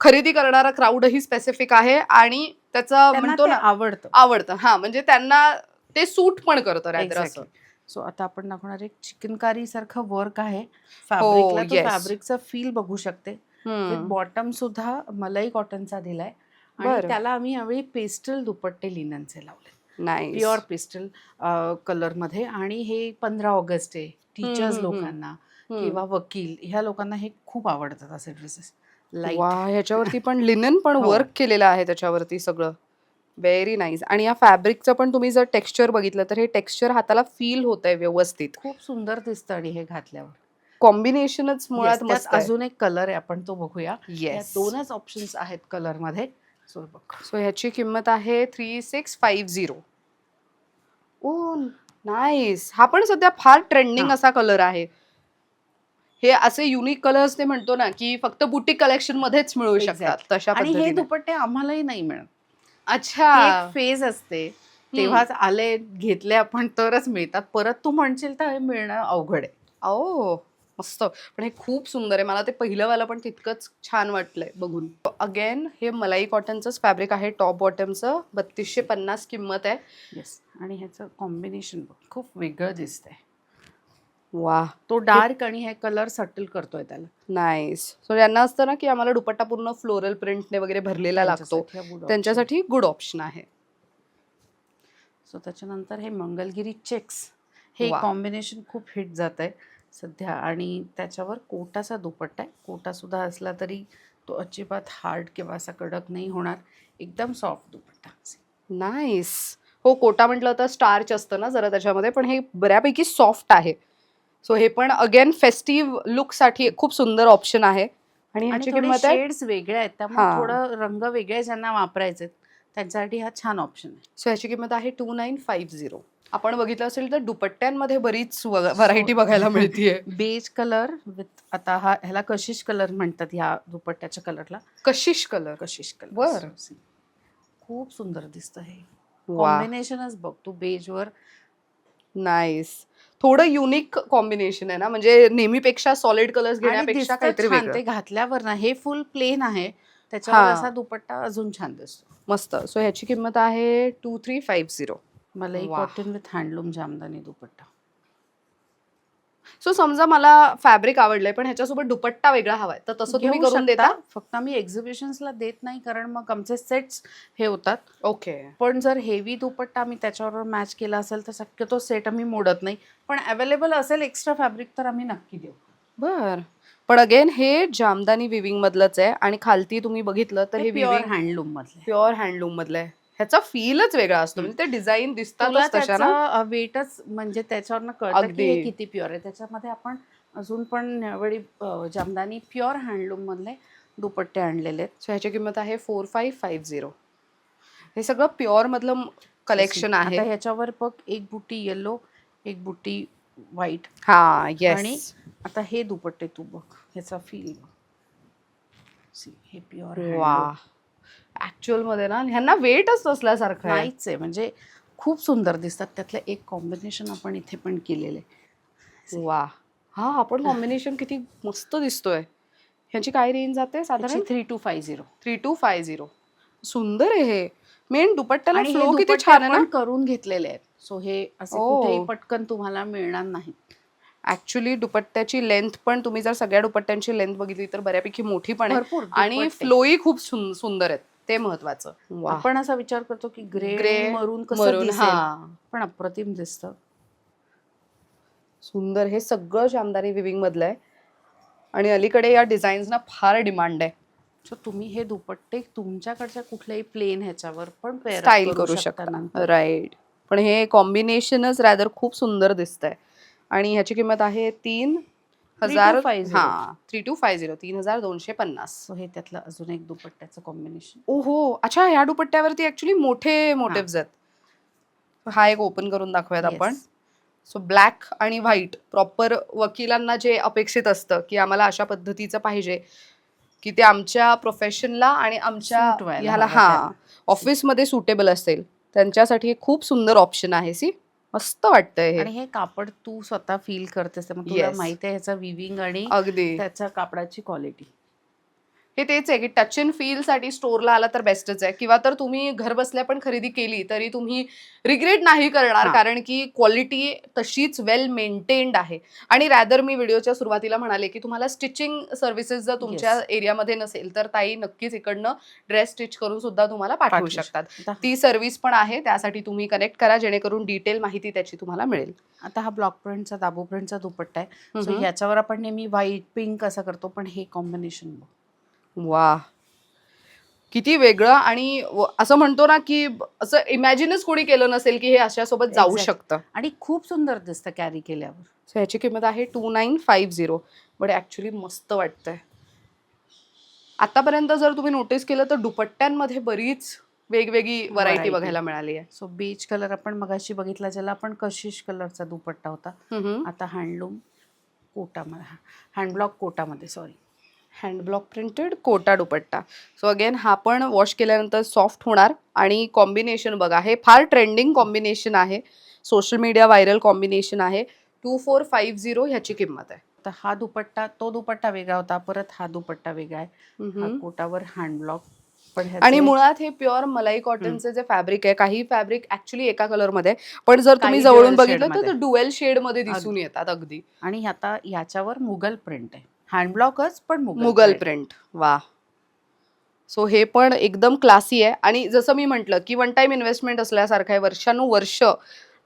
खरेदी करणारा क्राऊडही स्पेसिफिक आहे आणि त्याचं म्हणतो ना आवडतं. हा, म्हणजे त्यांना ते सूट पण करतं रॅदर असं. सो आता आपण दाखवणार एक चिकनकारी सारखं वर्क आहे फॅब्रिकला. तो फॅब्रिकचा फील बघू शकते. बॉटम सुद्धा मलाई कॉटनचा दिलाय आणि त्याला आम्ही यावेळी पेस्टल दुपट्टे लिननचे लावले. नाईस. प्युअर पेस्टल कलर मध्ये. आणि हे 15 ऑगस्ट आहे, टीचर्स लोकांना किंवा वकील ह्या लोकांना हे खूप आवडतात असे ड्रेसेस. लाईट. वा, ह्याच्यावरती पण लिनन पण हो. वर्क केलेलं आहे त्याच्यावरती सगळं. Very nice. आणि या फॅब्रिकचं पण तुम्ही जर टेक्स्चर बघितलं तर हे टेक्स्चर हाताला फील होतंय व्यवस्थित. खूप सुंदर दिसतं आणि हे घातल्यावर. कॉम्बिनेशनच Yes, मुळात त्यात मस्त आहे. अजून एक कलर आहे, आपण तो बघूया. या येस. दोनच ऑप्शन्स आहेत कलर मध्ये. सो बघ. सो ह्याची किंमत आहे 3650. ओ नाईस. हा पण सध्या फार ट्रेंडिंग हा. असा कलर आहे. हे असे युनिक कलर्स ते म्हणतो ना की फक्त बुटीक कलेक्शन मध्येच मिळू शकतात Exactly. तशा आणि हे पद्धतीने. दुपट्टे आम्हालाही नाही मिळत. अच्छा. ती एक फेज असते, तेव्हाच आले घेतले आपण तरच मिळतात. परत तू म्हणशील तर हे मिळणं अवघड आहे. ओ मस्त. पण हे खूप सुंदर आहे. मला ते पहिलं वाला पण तितकंच छान वाटलंय बघून. अगेन हे मलाई कॉटनचंच फॅब्रिक आहे, टॉप बॉटमचं. 3250 किंमत आहे. येस. आणि ह्याचं कॉम्बिनेशन बघ, खूप वेगळं दिसतंय. वा, तो डार्क आणि हे कलर सटल करतोय त्याला. नाईस. सो यांना असतं ना की आम्हाला दुपट्टा पूर्ण फ्लोरल प्रिंटने वगैरे भरलेला लागतो, त्यांच्यासाठी हा good option. त्यांच्यासाठी गुड ऑप्शन आहे. सो त्याच्यानंतर हे मंगलगिरी चेक्स, हे वा. कॉम्बिनेशन खूप हिट जात आहे सध्या. आणि त्याच्यावर कोटाचा दुपट्टा आहे. कोटा सुद्धा असला तरी तो अजिबात हार्ड किंवा असा कडक नाही होणार. एकदम सॉफ्ट दुपट्टा. नाईस. हो, कोटा म्हटलं तर स्टार्च असतं ना जरा त्याच्यामध्ये, पण हे बऱ्यापैकी सॉफ्ट आहे. सो हे पण अगेन फेस्टिव्ह लुकसाठी खूप सुंदर ऑप्शन आहे. आणि आणि ह्याची थोडे किंमत आहे. शेड्स वेगळे आहेत, त्यामुळे हां. थोडं रंग वेगळे ज्यांना वापरायचे त्यांच्यासाठी हा छान ऑप्शन आहे. सो ह्याची किंमत आहे 2950. आपण बघितलं असेल तर दुपट्ट्यांमध्ये बरीच व्हरायटी बघायला मिळतीये. बेज कलर विथ, आता ह्याला कशिश कलर म्हणतात ह्या दुपट्ट्याच्या कलरला. कशिश कलर. कशिश कलर. बर. खूप सुंदर दिसतं हे. वा, कॉम्बिनेशनच बघ तू बेजवर. नाईस. थोडं युनिक कॉम्बिनेशन आहे ना, म्हणजे नेहमीपेक्षा सॉलिड कलर्स आणि घेण्यापेक्षा दिसतं काहीतरी छान वेगळं. ते घातल्यावर ना. हे फुल प्लेन आहे, त्याच्यावर हा, असा दुपट्टा अजून छान दिसतो. मस्त. सो ह्याची किंमत आहे 2350. मलाई वा. Cotton with handloom jamdani dupatta. So समजा मला फॅब्रिक आवडलंय पण ह्याच्यासोबत दुपट्टा वेगळा हवाय, तर तसं तुम्ही घेऊ करून शकता. देता? फक्त आम्ही एक्झिबिशन्सला देत नाही, कारण मग आमचे सेट्स हे होतात. ओके. पण जर हेवी दुपट्टा आम्ही त्याच्यावर मॅच केला असेल तर शक्यतो सेट आम्ही मोडत नाही. पण अवेलेबल असेल एक्स्ट्रा फॅब्रिक तर आम्ही नक्की देऊ. बर. पण अगेन हे जामदानी विविंग मधलंच आहे आणि खालती तुम्ही बघितलं तर हे प्युअर विविंग हँडलूम मधले. प्युअर हँडलूम मधलं आहे. ह्याचा फीलच वेगळा असतो, म्हणजे ते डिझाईन तुला दिसतातच तशा ना. त्याचा वेटच म्हणजे त्याच्यावरनं कळतं की अगदी. हे किती प्युअर आहे. त्याच्यामध्ये आपण अजून पण यावेळी जामदानी प्युअर हँडलूम मधले दुपट्टे आणलेले आहेत. सो ह्याची किंमत आहे 4550. हे सगळं प्युअर मधलं कलेक्शन आहे. आता ह्याच्यावर बघ, एक बुट्टी येलो, एक बुट्टी व्हाईट. हा, आणि येस. आता हे दुपट्टे तू बघ, ह्याचा फील बघ. See, हे प्युअर वा, ऍक्च्युअल मध्ये ना ह्यांना वेटच नसल्यासारखं आहे. नाहीच आहे, म्हणजे खूप सुंदर दिसतात. त्यातलं एक कॉम्बिनेशन आपण इथे पण केलेलं आहे. वा, हा आपण कॉम्बिनेशन किती मस्त दिसतोय. ह्याची काय रेंज जाते साधारण? 3250. 3250. सुंदर आहे हे. मेन दुपट्ट्याला आणि हे फ्लो किती दुपट्टे छान आहे ना. आपण करून घेतलेले आहेत. सो हे असे ओ. कुठेही पटकन तुम्हाला मिळणार नाही. ऍक्च्युली दुपट्ट्याची लेंथ पण तुम्ही जर सगळ्या दुपट्ट्यांची लेंथ बघितली तर बऱ्यापैकी मोठी पण आहे भरपूर आणि दुपट्टे. फ्लोही खूप सुंदर आहेत, ते महत्वाचं. वा. आपण असा विचार करतो की ग्रे ग्रे मरून कसं मरून, दिसेल, हा, पण अप्रतिम दिसतं. सुंदर. हे सगळं जामदानी विविंग मधलं आहे आणि अलीकडे या डिझाईन्सना फार डिमांड आहे. सो तुम्ही हे दुपट्टे तुमच्याकडच्या कुठल्याही प्लेन ह्याच्यावर पण पेअर स्टाईल करू शकता. राईट. पण हे कॉम्बिनेशनच रॅदर खूप सुंदर दिसतंय. आणि ह्याची किंमत आहे 3000. 3250. हा, 3250. 3250. सो हे त्यातलं अजून एक दुपट्ट्याचं कॉम्बिनेशन. ओहो, अच्छा, ह्या दुपट्ट्यावरती ऍक्च्युली मोठे मोटिव्स आहेत. हा एक ओपन करून दाखवूयात आपण. सो ब्लॅक आणि व्हाईट प्रॉपर वकिलांना जे अपेक्षित असतं की आम्हाला अशा पद्धतीचं पाहिजे की ते आमच्या प्रोफेशनला आणि आमच्या Suit व्हायला ह्याला, हवं हा, त्यांना. ऑफिसमध्ये सुटेबल असेल त्यांच्यासाठी हे खूप सुंदर ऑप्शन आहे. सी, मस्त वाटतंय हे. आणि हे कापड तू स्वतः फील करतेस, मग तुला Yes. माहिती आहे ह्याचा विविंग आणि अगदी. त्याच्या कापडाची क्वालिटी. हे तेच आहे की टच अँड फील साठी स्टोअरला आला तर बेस्टच आहे, किंवा तर तुम्ही घर बसल्या पण खरेदी केली तरी तुम्ही रिग्रेट नाही करणार, हां. कारण की क्वालिटी तशीच वेल मेंटेन्ड आहे. आणि रॅदर मी व्हिडिओच्या सुरुवातीला म्हणाले की तुम्हाला स्टिचिंग सर्व्हिसेस जर तुमच्या येस. एरियामध्ये नसेल तर ताई नक्कीच इकडनं ड्रेस स्टिच करून सुद्धा तुम्हाला पाठवू पाठवू शकतात. आता ती सर्व्हिस पण आहे, त्यासाठी तुम्ही कनेक्ट करा जेणेकरून डिटेल माहिती त्याची तुम्हाला मिळेल. आता हा ब्लॉक प्रिंटचा दाबू प्रिंटचा दुपट्टा आहे. सो हम्म. ह्याच्यावर आपण नेहमी व्हाईट पिंक असं करतो, पण हे कॉम्बिनेशन वा, किती वेगळं. आणि असं म्हणतो ना की असं इमॅजिनच कोणी केलं नसेल की हे अशासोबत जाऊ Exact. शकतं. आणि खूप सुंदर दिसतं कॅरी केल्यावर. सो ह्याची किंमत आहे 2950. बट ऍक्च्युली मस्त वाटतंय. आतापर्यंत जर तुम्ही नोटीस केलं तर दुपट्ट्यांमध्ये बरीच वेगवेगळी व्हरायटी Variety. बघायला मिळाली आहे. सो बीच कलर आपण मगाशी बघितला, ज्याला आपण कशिश कलरचा दुपट्टा होता. हम्म. आता हँडलूम कोटामध्ये, हँडब्लॉक कोटामध्ये, sorry. Hand block printed Kota dupatta. So again हा पण वॉश केल्यानंतर सॉफ्ट होणार. आणि कॉम्बिनेशन बघा, हे फार ट्रेंडिंग कॉम्बिनेशन आहे, सोशल मीडिया व्हायरल कॉम्बिनेशन आहे. 2450 ह्याची किंमत आहे. तर हा दुपट्टा, तो दुपट्टा वेगळा होता, परत हा दुपट्टा वेगळा आहे. हा हम्म. कोटावर हँडब्लॉक. पण आणि ह्याचे मुळात हे प्युअर मलाई कॉटनचे जे फॅब्रिक आहे, काही फॅब्रिक ऍक्च्युली एका कलर मध्ये, पण जर तुम्ही काही जवळून dual बघितलं shade तर मध्ये. डुएल शेड मध्ये दिसून येतात अगदी. आणि आता याच्यावर मुघल प्रिंट आहे, हँडब्लॉकच पण मुघल प्रिंट. वा. सो हे पण एकदम क्लासी आहे. आणि जसं मी म्हटलं की वन टाइम इन्व्हेस्टमेंट असल्यासारखं आहे, वर्षानुवर्ष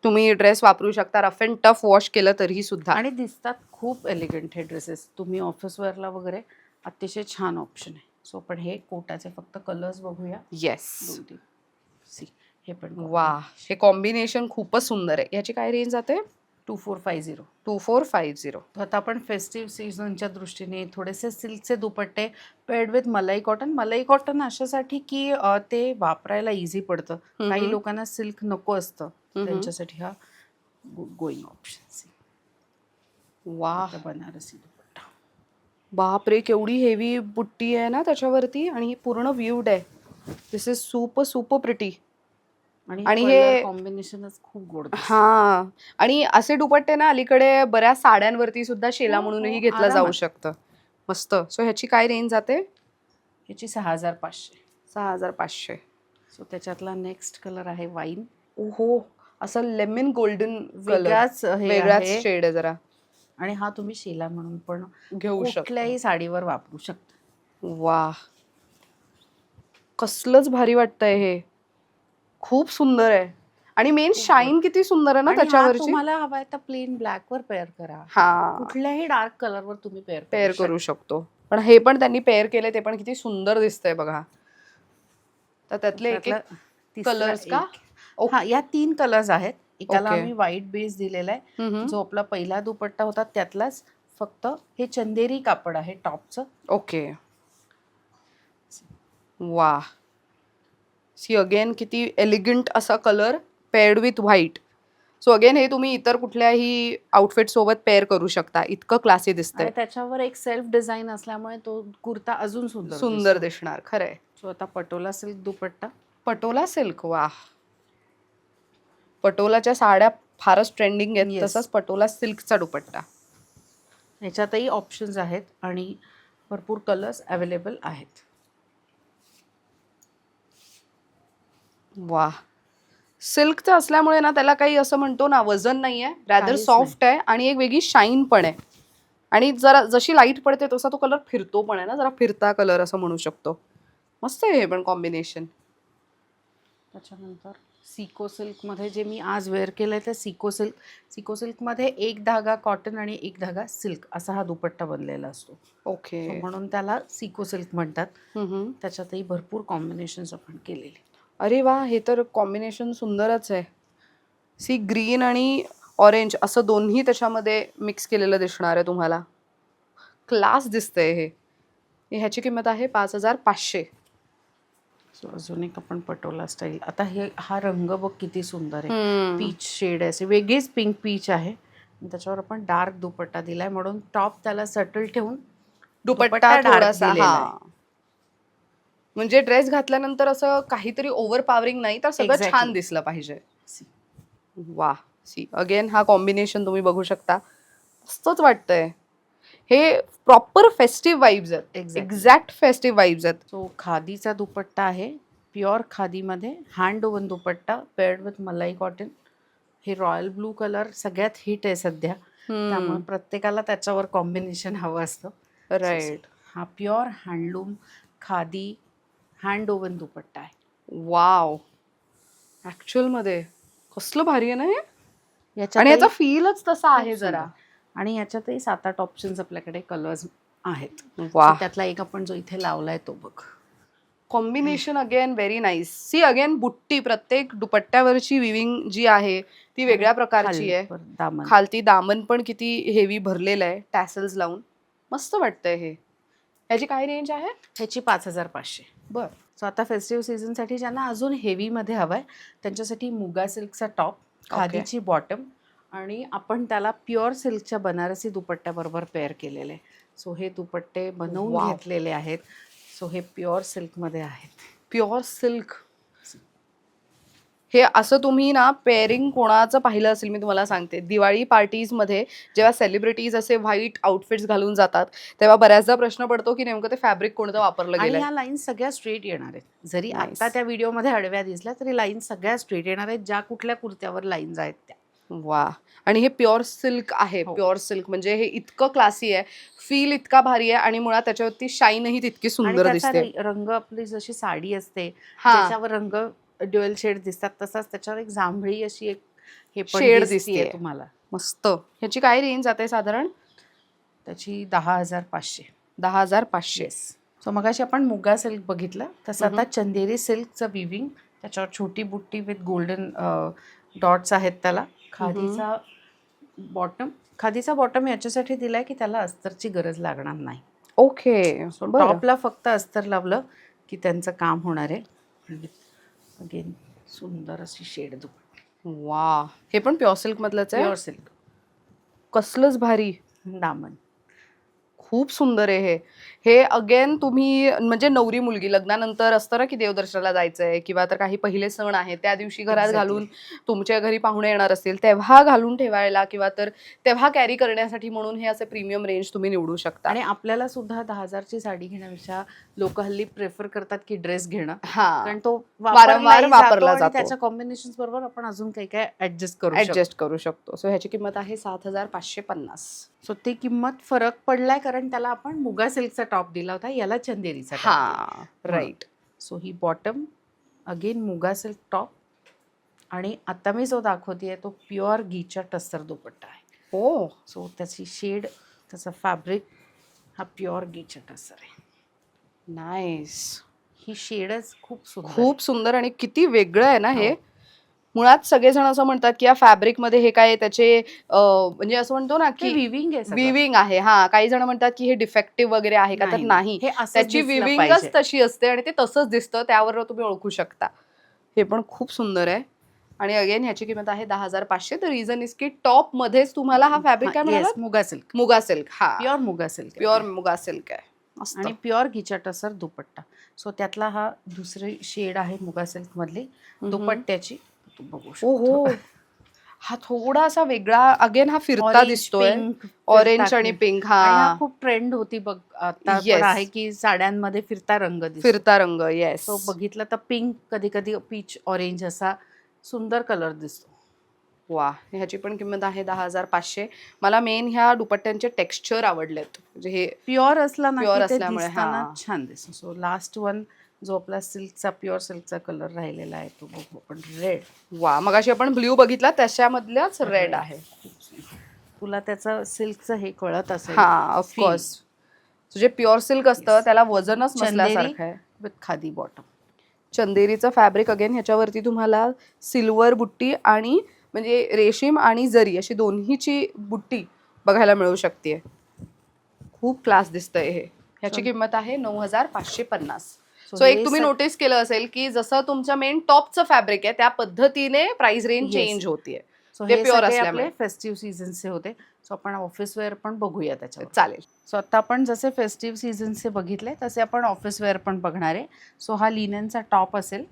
तुम्ही ड्रेस वापरू शकता, रफ अँड टफ वॉश केलं तरीही सुद्धा. आणि दिसतात खूप एलिगंट हे ड्रेसेस. तुम्ही ऑफिस वेअरला वगैरे अतिशय छान ऑप्शन आहे. सो पण हे कोटाचे फक्त कलर्स बघूया. येस. सी, हे पण वा, हे कॉम्बिनेशन खूपच सुंदर आहे. याची काय रेंज जाते? 2450. 2450. आता आपण फेस्टिव्ह सीझनच्या दृष्टीने थोडेसे सिल्कचे दुपट्टे पेड विथ मलाई कॉटन. मलाई कॉटन अशासाठी की ते वापरायला इझी पडतं. काही लोकांना सिल्क नको असतं, त्यांच्यासाठी हा गोईंग ऑप्शन. वा, बनारसी दुपट्टा. बापरे, केवढी हेवी बुट्टी आहे ना त्याच्यावरती, आणि ही पूर्ण व्ह्यूड आहे. दिस इज सुपर सुपर प्रिटी. आणि हे कॉम्बिनेशनच खूप गोड. हा, आणि असे दुपट्टे ना अलीकडे बऱ्याच साड्यांवरती सुद्धा शेला हो, म्हणूनही हो, घेतलं जाऊ आरामात. शकतं. मस्त. सो ह्याची काय रेंज जाते? याची 6500. 6500. सो त्याच्यातला नेक्स्ट कलर आहे वाईन. ओहो, असं लेमन गोल्डन कलर, वेगळाच हे वेगळाच आहे. शेड आहे जरा. आणि हा तुम्ही शेला म्हणून पण घेऊ शकता. कुठल्याही साडीवर वापरू शकता. वा, कसलंच भारी वाटतंय हे. खूप सुंदर आहे. आणि मेन शाईन किती सुंदर आहे ना आणि हा त्याच्यावरची. तुम्हाला हवाय तर प्लेन ब्लॅक वर पेअर करा, हा, कुठल्याही डार्क कलरवर तुम्ही पेअर करू शकतो. पण हे पण त्यांनी पेअर केले, ते पण किती सुंदर दिसतंय बघा. तर त्यातले एक कलर्स का? हा, या 3 कलर्स आहेत. एकाला ओके. आम्ही व्हाईट बेस दिलेला आहे, जो आपला पहिला दुपट्टा होता त्यातलाच, फक्त हे चंदेरी कापड आहे टॉपचं. ओके. वा, सी अगेन किती एलिगंट असा colour paired with white. So again हे तुम्ही इतर कुठल्याही आउटफिट सोबत पेअर करू शकता, इतकं क्लासी दिसतंय. आणि त्याच्यावर एक सेल्फ डिझाईन असल्यामुळे तो कुर्ता अजून सुंदर दिसणार, खरंय. सो आता पटोला सिल्क दुपट्टा. पटोला सिल्क. वा, पटोलाच्या साड्या फारच ट्रेंडिंग आहेत. Yes. तसंच पटोला सिल्कचा दुपट्टा. ह्याच्यातही ऑप्शन्स आहेत आणि भरपूर कलर्स अवेलेबल आहेत. वा, सिल्कचं असल्यामुळे ना त्याला काही असं म्हणतो ना वजन नाहीये, रॅदर काहीच सॉफ्ट आहे आणि एक वेगळी शाईन पण आहे. आणि जरा जशी लाईट पडते तसा तो कलर फिरतो पण आहे ना, जरा फिरता कलर असं म्हणू शकतो. मस्त आहे हे पण कॉम्बिनेशन. त्याच्यानंतर सिको सिल्कमध्ये जे मी आज वेअर केलं आहे ते सिको सिल्कमध्ये एक धागा कॉटन आणि एक धागा सिल्क असा हा दुपट्टा बनलेला असतो. ओके. So म्हणून त्याला सिको सिल्क म्हणतात. त्याच्यातही भरपूर कॉम्बिनेशन्स आपण केलेले. अरे वा, हे तर कॉम्बिनेशन सुंदरच आहे. सी, ग्रीन आणि ऑरेंज असं दोन्ही त्याच्यामध्ये मिक्स केलेलं दिसणार आहे तुम्हाला. क्लास दिसतंय हे. ह्याची किंमत आहे 5500. सो अजून एक आपण पटोला स्टाईल. आता हा रंग बघ किती सुंदर आहे. पीच शेड आहे, असे वेगळीच पिंक पीच आहे. त्याच्यावर आपण डार्क दुपट्टा दिलाय, म्हणून टॉप त्याला सटल ठेवून दुपट्टा थोडासा, दिलेला आहे. हा, म्हणजे ड्रेस घातल्यानंतर असं काहीतरी ओव्हर पॉवरिंग नाही, तर सगळं Exactly. छान दिसलं पाहिजे. वा, सी अगेन हा कॉम्बिनेशन तुम्ही बघू शकता, मस्तच वाटतंय. हे प्रॉपर फेस्टिव्ह वाईब्स आहेत, Exactly. एक्झॅक्ट फेस्टिव्ह वाईब्स आहेत. सो खादीचा दुपट्टा आहे, प्युअर खादीमध्ये hand woven dupatta paired with malai cotton. हे रॉयल ब्लू कलर सगळ्यात हिट आहे सध्या, त्यामुळे प्रत्येकाला त्याच्यावर कॉम्बिनेशन हवं असतं. राईट. हा pure handloom khadi hand woven dupatta आहे. वाव, ऍक्च्युअल मध्ये कसलं भारी आहे ना हे. आणि याच्यातही याचा फीलच तसा आहे खूप जरा. सुंदर. आणि याच्यातही 7-8 ऑप्शन्स आपल्याकडे कलर्स आहेत. वा, So त्यातला एक आपण जो इथे लावलाय तो बघ. Combination again very nice. See again बुट्टी, प्रत्येक दुपट्ट्यावरची विविंग जी आहे ती वेगळ्या प्रकारची आहे. खाली दामन. खालती दामन पण किती हेवी भरलेलं आहे टॅसल्स लावून. मस्त वाटतंय हे. ह्याची काय रेंज आहे? ह्याची 5,500. बर. सो आता फेस्टिव्ह सीझनसाठी ज्यांना अजून हेवीमध्ये हवंय त्यांच्यासाठी मुगा सिल्कचा टॉप, खादीची बॉटम आणि आपण त्याला प्युअर सिल्कच्या बनारसी दुपट्ट्याबरोबर पेअर केलेले. सो हे दुपट्टे बनवून Wow. घेतलेले आहेत. सो हे प्युअर सिल्कमध्ये आहेत. Pure silk. हे असं तुम्ही ना पेअरिंग कोणाचं पाहिलं असेल, मी तुम्हाला सांगते, दिवाळी पार्टीजमध्ये जेव्हा सेलिब्रिटीज असे व्हाईट आउटफिट्स घालून जातात तेव्हा बऱ्याचदा प्रश्न पडतो की नेमकं ते फॅब्रिक कोणतं वापरलं आणि गेलंय. ह्या लाईन्स सगळ्या स्ट्रेट येणार आहेत. जरी Nice. आता त्या व्हिडिओमध्ये आडव्या दिसल्या तरी लाईन सगळ्या स्ट्रेट येणार आहेत. ज्या कुठल्या कुर्त्यावर लाईन्स आहेत त्या. वा. आणि हे प्युअर सिल्क आहे. हो. प्युअर सिल्क म्हणजे हे इतकं क्लासी आहे, फील इतका भारी आहे आणि मुळात त्याच्यावरती शाईनही तितकी आणि सुंदर त्याचा दिसते. रंग आपली जशी साडी असते हा, ज्याच्यावर रंग ड्युअल शेड दिसतात तसाच त्याच्यावर एक जांभळी अशी एक हे पण Shade दिसतीये दिसतेय. तुम्हाला. मस्त. ह्याची काय रेंज जाते साधारण? त्याची 10,500. 10,500. सो मगाशी आपण मुगा सिल्क बघितलं, तसं आता चंदेरी सिल्कचं विविंग, त्याच्यावर छोटी बुट्टी विथ गोल्डन डॉट्स आहेत त्याला. खादीचा बॉटम याच्यासाठी दिलाय की त्याला अस्तरची गरज लागणार नाही. ओके. सो टॉपला फक्त अस्तर लावलं की त्यांचं काम होणार आहे. अगेन सुंदर अशी शेड दुपट्टी, वा. हे पण प्युअर सिल्क मधलंच आहे. Pure silk. कसलंच भारी. दामन खूप सुंदर आहे हे. हे अगेन तुम्ही म्हणजे नवरी मुलगी लग्नानंतर असतं ना की देवदर्शनाला जायचंय किंवा तर काही पहिले सण आहेत त्या दिवशी घरात Exactly. घालून, तुमच्या घरी पाहुणे येणार असतील तेव्हा घालून ठेवायला किंवा तर तेव्हा कॅरी करण्यासाठी म्हणून हे असे प्रीमियम रेंज तुम्ही निवडू शकता. आणि आपल्याला सुद्धा 10,000ची साडी घेण्यापेक्षा लोक हल्ली प्रेफर करतात की ड्रेस घेणं, हा, कारण तो वारंवार वापरला जातो. त्याच्या कॉम्बिनेशन बरोबर आपण अजून काही काय ऍडजस्ट करू शकतो. ऍडजस्ट करू शकतो. सो ह्याची किंमत आहे 7,550. सो ती किंमत फरक पडलाय कारण त्याला आपण मुगा सिल्कचा टॉप दिला होता, याला चंदेरीचा top दिला. हा, राईट. सो ही बॉटम अगेन मुगा सिल्क टॉप आणि आता मी जो दाखवतेय तो प्युअर गीचा टस्सर दुपट्टा आहे. हो, सो त्याची शेड, त्याचं फॅब्रिक हा प्युअर गीचा टस्सर आहे. नाईस. ही शेडच खूप सुंदर आहे. खूप सुंदर आणि किती वेगळं आहे ना हे. हो. मुळात सगळेजण असं म्हणतात की या फॅब्रिक मध्ये हे काय त्याचे म्हणजे असं म्हणतो ना ते की विविंग आहे सगळं. विविंग आहे. हा, काही जण म्हणतात की हे डिफेक्टिव्ह वगैरे आहे का, तर नाही. हे असंच त्याची दिसलं विविंगच पाहिजे. तशी असते आणि ते तसंच दिसतं, त्यावर तुम्ही ओळखू शकता. हे पण खूप सुंदर आहे. आणि अगेन ह्याची किंमत आहे 10,500. तर रिझन इज की टॉप मध्येच तुम्हाला हा फॅब्रिक काय हा, म्हणाला? yes, मुगा सिल्क, मुगा सिल्क. हा, प्युअर मुगा सिल्क, प्युअर मुगा सिल्क आहे. मस्त. आणि प्युअर गीचा टसर दुपट्टा. सो त्यातला हा दुसरी शेड आहे मुगा सिल्क मधली दुपट्ट्याची, तू बघू ओहो, शकतो. हा थोडासा वेगळा अगेन हा फिरता Orange, दिसतोय. pink, ऑरेंज फिरता आणि pink. पिंक. आणि हा हा, खूप ट्रेंड होती बघ आता Yes. पण आहे की साड्यांमध्ये फिरता रंग दिसतो. फिरता रंग. येस. तो बघितला तर पिंक, कधी कधी पीच ऑरेंज असा सुंदर कलर दिसतो. वा. ह्याची पण किंमत आहे 10,500. मला मेन ह्या दुपट्ट्यांचे टेक्स्चर आवडलेत. म्हणजे हे प्युअर असला ना Pure की ते असल्यामुळे, दिसताना हा. छान दिसतो. सो लास्ट वन जो आपला सिल्कचा प्युअर सिल्कचा कलर राहिलेला आहे तो बघू आपण, रेड. वा. मगाशी आपण ब्ल्यू बघितला त्याच्यामधल्याच रेड आहे. तुला त्याचं सिल्कचं हे कळत असेल. हा, ऑफकोर्स. जे प्युअर सिल्क असतं Yes. त्याला वजनच चंदेरी नसल्यासारखं आहे. With khadi bottom. चंदेरीचं फॅब्रिक अगेन ह्याच्यावरती तुम्हाला सिल्वर बुट्टी आणि म्हणजे रेशीम आणि जरी अशी दोन्हीची बुट्टी बघायला मिळू शकते. खूप क्लास दिसतंय हे. ह्याची किंमत आहे 9,550. सो एक तुम्ही नोटीस केलं असेल की जसं तुमच्या मेन टॉपचं फॅब्रिक आहे त्या पद्धतीने प्राइस रेंज Yes. चेंज होतीये. सो ते हे प्युअर सगळे असल्यामुळे. आपले फेस्टिव्ह सीझनचे होते. सो आपण ऑफिस वेअर पण बघूया त्याच्यावर. चालेल. सो आता आपण जसे फेस्टिव्ह सीझनचे बघितले तसे आपण ऑफिस वेअर पण बघणार आहे. सो हा लिननचा टॉप असेल.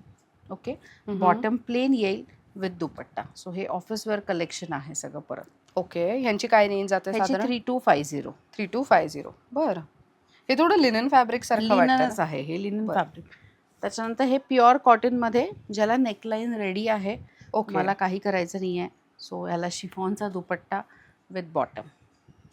ओके, बॉटम प्लेन येईल विथ दुपट्टा. सो हे ऑफिस वेअर कलेक्शन आहे सगळं परत. ओके, ह्यांची काय रेंज जाते ह्याची साधारण? 3250. 3250. बरं, हे थोडं लिनन फॅब्रिक सारखं वाटतं लिननच ना? आहे हे, लिनन बरं. फॅब्रिक. त्याच्यानंतर हे प्युअर कॉटन मध्ये ज्याला नेकलाईन रेडी आहे. ओके. मला काही करायचं नाही आहे. सो याला शिफॉनचा दुपट्टा विथ बॉटम.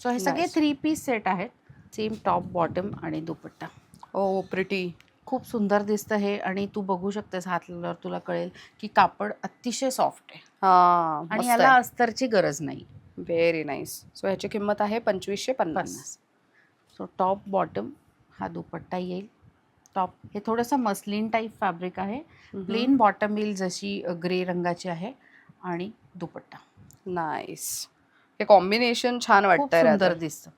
सो हे सगळे Nice. 3 पीस सेट आहेत. सेम टॉप बॉटम आणि दुपट्टा. ओ प्रिटी. खूप सुंदर दिसतं हे आणि तू बघू शकतेस हात लावल्यावर तुला कळेल की कापड अतिशय सॉफ्ट आहे हा, आणि याला अस्तरची गरज नाही. Very nice. सो ह्याची किंमत आहे 2550. 50. सो टॉप बॉटम हा दुपट्टा येईल. टॉप हे थोडंसं मस्लिन टाईप फॅब्रिक आहे. प्लेन बॉटम येईल जशी ग्रे रंगाची आहे आणि दुपट्टा नाईस. हे कॉम्बिनेशन छान खूप वाटतंय सुंदर rather. दिसतं.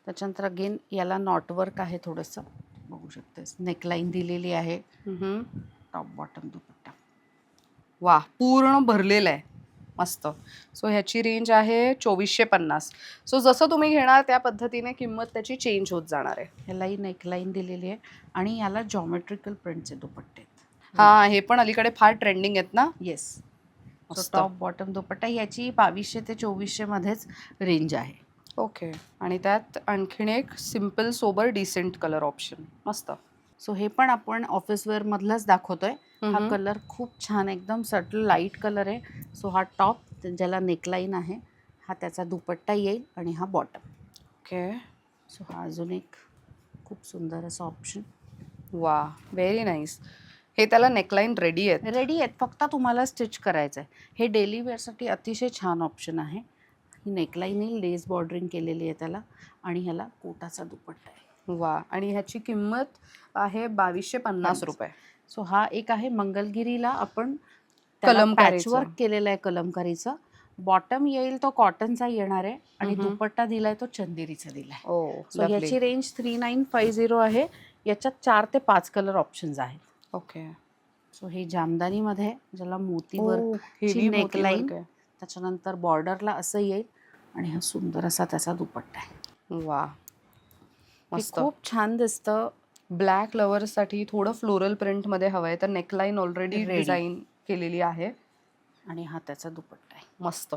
त्याच्यानंतर अगेन याला नॉटवर्क आहे थोडंसं बघू शकतेस. नेकलाईन दिलेली आहे. टॉप बॉटम दुपट्टा. वा, पूर्ण भरलेलं आहे. मस्त. सो ह्याची रेंज आहे 2450. सो जसं तुम्ही घेणार त्या पद्धतीने किंमत त्याची चेंज होत जाणार आहे. ह्यालाही नेकलाईन दिलेली आहे आणि याला जॉमेट्रिकल प्रिंटचे दुपट्टे आहेत. हा, हे पण अलीकडे फार ट्रेंडिंग आहेत ना? येस. सो मस्त. टॉप बॉटम दुपट्टा याची 2200 ते 2400 मध्येच रेंज आहे. ओके, आणि त्यात आणखीन एक simple sober decent colour option. मस्त. सो हे पण आपण ऑफिसवेअर मधलाच दाखवतोय. हा कलर खूप छान एकदम सटल लाईट कलर आहे. सो हा टॉप ज्याला नेकलाईन आहे, हा त्याचा दुपट्टा येईल आणि हा बॉटम. ओके. सो हा अजून एक खूप सुंदर असा ऑप्शन. वा, व्हेरी नाईस. हे त्याला नेकलाईन रेडी आहेत. रेडी आहेत, फक्त तुम्हाला स्टिच करायचं आहे. हे डेली वेअरसाठी अतिशय छान ऑप्शन आहे. ही नेकलाईन येईल, लेस बॉर्डरिंग केलेली आहे त्याला आणि ह्याला कोटाचा दुपट्टा आहे. वा, आणि ह्याची किंमत आहे 2250 रुपये. सो हा एक आहे मंगलगिरीला आपण कलमकारीचं. पॅचवर्क केलेलं आहे कलमकारीचं. बॉटम येईल तो कॉटनचा येणार आहे आणि दुपट्टा दिलाय तो चंदेरीचा दिलाय. ओ, सो याची रेंज 3950 आहे. याच्यात 4 ते 5 कलर ऑप्शन्स आहेत. ओके. सो हे जामदानीमध्ये ज्याला मोतीवर हेवी नेकलाईन, त्याच्यानंतर बॉर्डरला असं येईल आणि हा सुंदर असा त्याचा दुपट्टा आहे. वा, हे मस्त. खूप छान दिसतं. ब्लॅक लवर्ससाठी थोडं फ्लोरल प्रिंटमध्ये हवं आहे तर नेकलाईन ऑलरेडी Ready. डिझाईन केलेली आहे. आणि हा त्याचा दुपट्टा आहे. मस्त.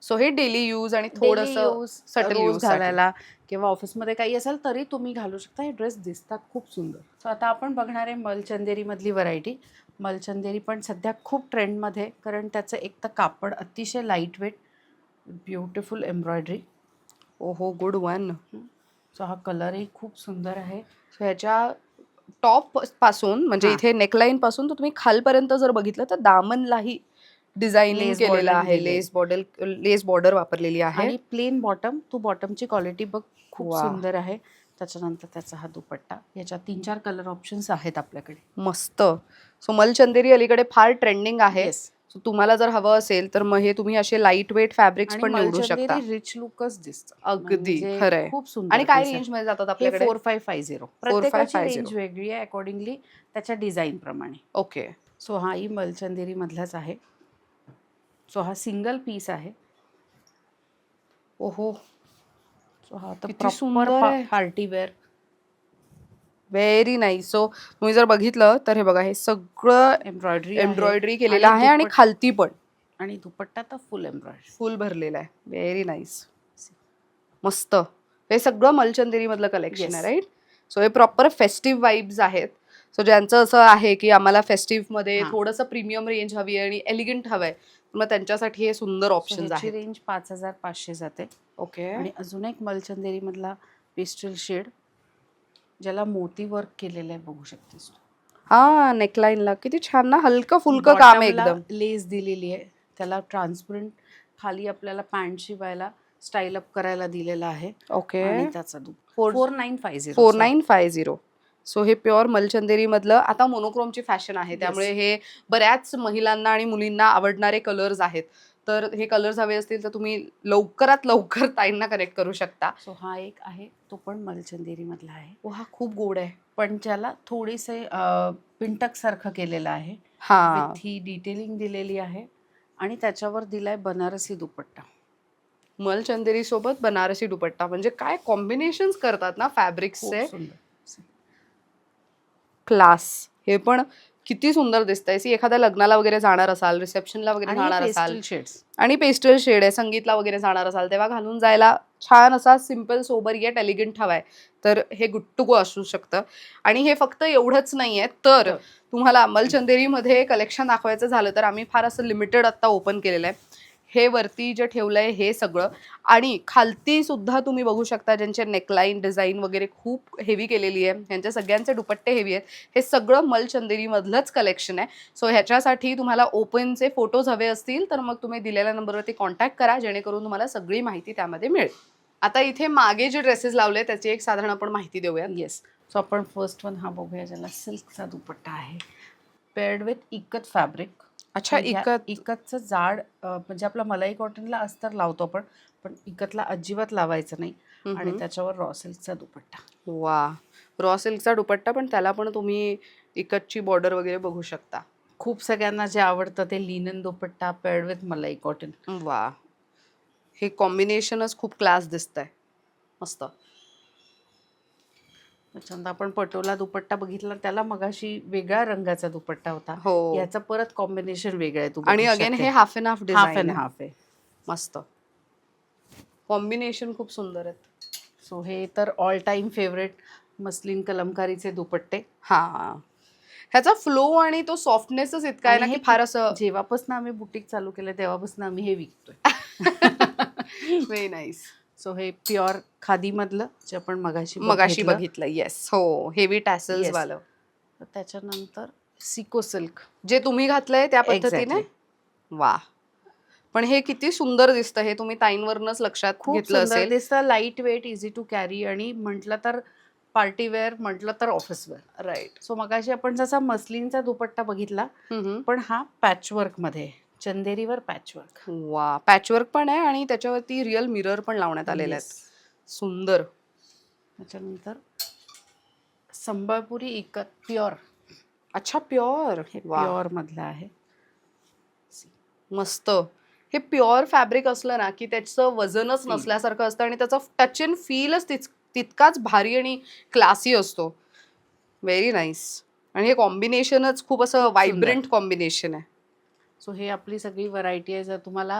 सो हे डेली यूज आणि Daily थोडंसं use, सटल रोज यूज घालायला किंवा ऑफिसमध्ये काही असेल तरी तुम्ही घालू शकता. हे ड्रेस दिसतात खूप सुंदर. सो आता आपण बघणार आहे मलचंदेरी मधली व्हरायटी. मलचंदेरी पण सध्या खूप ट्रेंडमध्ये, कारण त्याचं एक तर कापड अतिशय लाईट वेट, ब्युटिफुल एम्ब्रॉयडरी. ओहो, गुड वन. सो हा कलरही खूप सुंदर आहे. सो ह्याच्या टॉप पासून म्हणजे इथे नेकलाईन पासून तर तुम्ही खालपर्यंत जर बघितलं तर दामनलाही डिझायनिंग Lace केलेलं bordering आहे. दिलंय. लेस बॉर्डर वापरलेली आहे. आणि प्लेन बॉटम. तू बॉटमची क्वालिटी बघ, खूप वा. सुंदर आहे. त्याच्यानंतर त्याचा हा दुपट्टा. याच्यात 3-4 कलर ऑप्शन्स आहेत आपल्याकडे. मस्त. सो मलचंदेरी अलीकडे फार ट्रेंडिंग आहे. Yes. सो तुम्हाला जर हवं असेल तर मग हे तुम्ही असे लाईट वेट फॅब्रिक्स आणि पण निवडू शकता. मलचंदेरी रिच लुकच दिसतं. अगदी म्हणजे खरंय. खूप सुंदर. आणि काय piece आहे. रेंज मध्ये जातात हे आपल्याकडे? 4550. प्रत्येकाची 4550. रेंज वेगळी आहे अकॉर्डिंगली त्याच्या डिझाईन प्रमाणे. ओके. सो हाही मलचंदेरी मधलाच आहे. सो हा सिंगल पीस आहे. ओहो, सो हा तर किती सुंदर आहे. Party wear. Very nice. So तुम्ही जर बघितलं तर हे बघा, हे सगळं एम्ब्रॉयडरी केलेलं आहे आणि खालती पण आणि दुपट्टा तर फुल एम्ब्रॉयडरी, फुल भरलेला आहे. Very nice. मस्त. हे सगळं मलचंदेरी मधलं कलेक्शन आहे, राईट? सो हे प्रॉपर फेस्टिव्ह वाइब्स आहेत. सो ज्यांचं असं आहे की आम्हाला फेस्टिव्ह मध्ये थोडंसं प्रीमियम रेंज हवी आहे आणि एलिगंट हवंय, मग त्यांच्यासाठी हे सुंदर ऑप्शन्स आहेत. रेंज 5500 जाते. ओके. आणि अजून एक मलचंदेरी मधला पेस्टल शेड ज्याला मोती वर्क केलेलं आहे, बघू शकतेस. हा, नेकलाईनला किती छान ना, हलकं फुलकं काम आहे एकदम. लेस दिलेली आहे. त्याला ट्रान्सपरंट खाली आपल्याला पॅन्ट शिवायला स्टाईल अप करायला दिलेला आहे. ओके. आणि त्याचा 4950. 4950. सो हे प्युअर मलचंदेरी मधलं आता मोनोक्रोमची फॅशन आहे, त्यामुळे हे बऱ्याच महिलांना आणि मुलींना आवडणारे कलर्स आहेत. तर हे कलर्स हवे असतील तर तुम्ही लवकरात लवकर ताईंना कनेक्ट करू शकता. सो हा एक आहे, तो पण मलचंदेरी मधला आहे. हा खूप गोड आहे, पण ज्याला थोडेसे पिंटक सारखं केलेलं आहे. हा, ही डिटेलिंग दिलेली आहे आणि त्याच्यावर दिलाय बनारसी दुपट्टा. मलचंदेरी सोबत बनारसी दुपट्टा म्हणजे काय कॉम्बिनेशन्स करतात ना फॅब्रिक्सचे. क्लास. हे पण किती सुंदर दिसतंय. सी एखाद्या लग्नाला वगैरे जाणार असाल, रिसेप्शनला वगैरे जाणार असाल पेस्टल शेड्स. आणि पेस्टल शेड आहे, संगीतला वगैरे जाणार असाल तेव्हा घालून जायला छान असा सिम्पल सोबर येट एलिगंट हवाय तर हे गुड टू गो असू शकतं. आणि हे फक्त एवढंच नाहीये, तर तुम्हाला अंमल चंदेरीमध्ये कलेक्शन दाखवायचं झालं तर आम्ही फार असं लिमिटेड आत्ता ओपन केलेलं आहे. हे वरती जे ठेवलंय हे सगळं, आणि खालती सुद्धा तुम्ही बघू शकता ज्यांचे नेकलाईन डिझाईन वगैरे खूप हेवी केलेली आहे, यांच्या सगळ्यांचे दुपट्टे हेवी आहेत. हे सगळं मल चंदेरी मधलंच कलेक्शन आहे. सो ह्याच्यासाठी तुम्हाला ओपनचे फोटोज हवे असतील तर मग तुम्ही दिलेल्या नंबरवरती कॉन्टॅक्ट करा, जेणेकरून तुम्हाला सगळी माहिती त्यामध्ये मिळेल. आता इथे मागे जे ड्रेसेस लावले त्याची एक साधारण आपण माहिती देऊया. येस. सो आपण फर्स्ट वन हा बघूया, ज्याला सिल्कचा दुपट्टा आहे, पेअर्ड विथ इकत फॅब्रिक. अच्छा, इकतचं जाड म्हणजे आपला मलाई कॉटनला अस्तर लावतो आपण, पण इकतला अजिबात लावायचं नाही. आणि त्याच्यावर रॉ सिल्कचा दुपट्टा. वा, रॉ सिल्कचा दुपट्टा, पण त्याला पण तुम्ही इकतची बॉर्डर वगैरे बघू शकता. खूप सगळ्यांना जे आवडतं ते linen dupatta paired with malai cotton. वा, हे कॉम्बिनेशनच खूप क्लास दिसतंय, मस्त. त्याच्यानंतर आपण पटोला दुपट्टा बघितला, त्याला मगाशी वेगळ्या रंगाचा दुपट्टा होता. हो. याचं परत कॉम्बिनेशन वेगळं आहे. आणि अगेन हे half and half half and half आहे. मस्त कॉम्बिनेशन, खूप सुंदर आहेत. सो हे तर ऑल टाइम फेवरेट मस्लिन कलमकारीचे दुपट्टे. हा, ह्याचा फ्लो आणि तो सॉफ्टनेसच इतका आहे ना की फार असं. जेव्हापासून आम्ही बुटीक चालू केलं तेव्हापासून आम्ही हे विकतोय. Very nice. सो हे प्युअर खादी मधलं जे आपण मगाशी बघितलं. येस, हो, हेवी टॅसल्स वालं. त्याच्यानंतर सिको सिल्क जे तुम्ही घातलंय त्या पद्धतीने. वा, पण हे किती सुंदर दिसतं. हे तुम्ही ताईंवरनच लक्षात घेतलं असेल. दिसतं, light weight, easy to carry, आणि म्हटलं तर पार्टी वेअर, म्हटलं तर ऑफिस वेअर. राईट. सो मगाशी आपण जसा मस्लिनचा दुपट्टा बघितला, पण हा पॅचवर्क मध्ये, चंदेरीवर पॅचवर्क. वा, पॅचवर्क पण आहे आणि त्याच्यावरती रिअल मिरर पण लावण्यात आलेले आहेत. सुंदर. त्याच्यानंतर संबळपुरी इकत प्युअर. अच्छा, प्युअर. हे प्युअर मधलं आहे. मस्त. हे प्युअर फॅब्रिक असलं ना की त्याचं वजनच नसल्यासारखं असतं आणि त्याचा टच अँड फीलच तितकाच भारी आणि क्लासी असतो. Very nice. आणि हे कॉम्बिनेशनच खूप असं व्हायब्रंट कॉम्बिनेशन आहे. सो हे आपली सगळी व्हरायटी आहे. जर तुम्हाला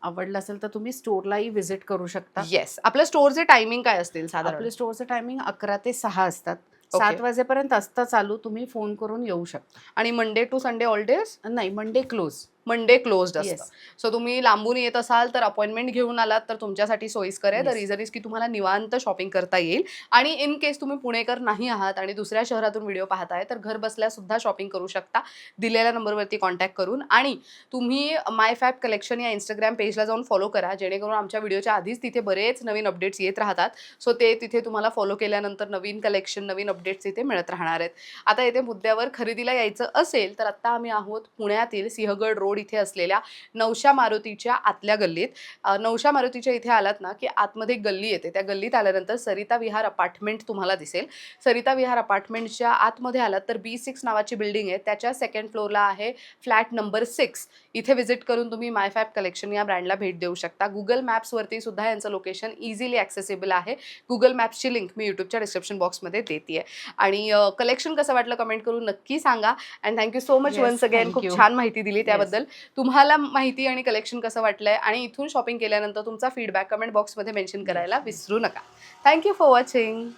आवडलं असेल तर तुम्ही स्टोअरलाही व्हिजिट करू शकता. येस. आपल्या स्टोअरचे टायमिंग काय असतील साधारण? आपल्या स्टोअरचं टायमिंग 11 ते 6 असतात. 7 वाजेपर्यंत असतं चालू. तुम्ही फोन करून येऊ शकता. आणि Monday to Sunday all days? नाही, मंडे क्लोज. मंडे क्लोज्ड असतं. सो तुम्ही लांबून येत असाल तर अपॉइंटमेंट घेऊन आलात तर तुमच्यासाठी सोयीस्कर आहे. द रिझन इज की तुम्हाला निवांत शॉपिंग करता येईल. आणि इन केस तुम्ही पुणेकर नाही आहात आणि दुसऱ्या शहरातून व्हिडिओ पाहताय तर घर बसल्या सुद्धा शॉपिंग करू शकता दिलेल्या नंबरवरती कॉन्टॅक्ट करून. आणि तुम्ही माय फॅब कलेक्शन या इंस्टाग्राम पेजला जाऊन फॉलो करा, जेणेकरून आमच्या व्हिडिओच्या आधीच तिथे बरेच नवीन अपडेट्स येत राहतात. सो ते तिथे तुम्हाला फॉलो केल्यानंतर नवीन कलेक्शन, नवीन अपडेट्स तिथे मिळत राहणार आहेत. आता येथे मुद्द्यावर खरेदीला यायचं असेल तर आता आम्ही आहोत पुण्यातील सिंहगड रोड इथे असलेल्या नवशा मारुतीच्या आतल्या गल्लीत. नवशा मारुतीच्या इथे आलात ना की आतमध्ये गल्ली येते. त्या गल्लीत आल्यानंतर सरिता विहार अपार्टमेंट तुम्हाला दिसेल. सरिता विहार अपार्टमेंटच्या आतमध्ये आलात तर B6 नावाची बिल्डिंग आहे. त्याच्या सेकंड फ्लोअरला आहे फ्लॅट नंबर 6. इथे व्हिजिट करून तुम्ही माय फॅब कलेक्शन या ब्रँडला भेट देऊ शकता. गुगल मॅप्सवरती सुद्धा यांचं लोकेशन इझिली ॲक्सेसिबल आहे. गुगल मॅप्सची लिंक मी यूट्यूबच्या डिस्क्रिप्शन बॉक्समध्ये देते आहे. आणि कलेक्शन कसं वाटलं कमेंट करून नक्की सांगा. And thank you so much once again. खूप छान माहिती दिली त्याबद्दल. तुम्हाला माहिती आणि कलेक्शन कसं वाटलंय आणि इथून शॉपिंग केल्यानंतर तुमचा फीडबॅक कमेंट बॉक्समध्ये मेन्शन करायला विसरू नका. Thank you for watching.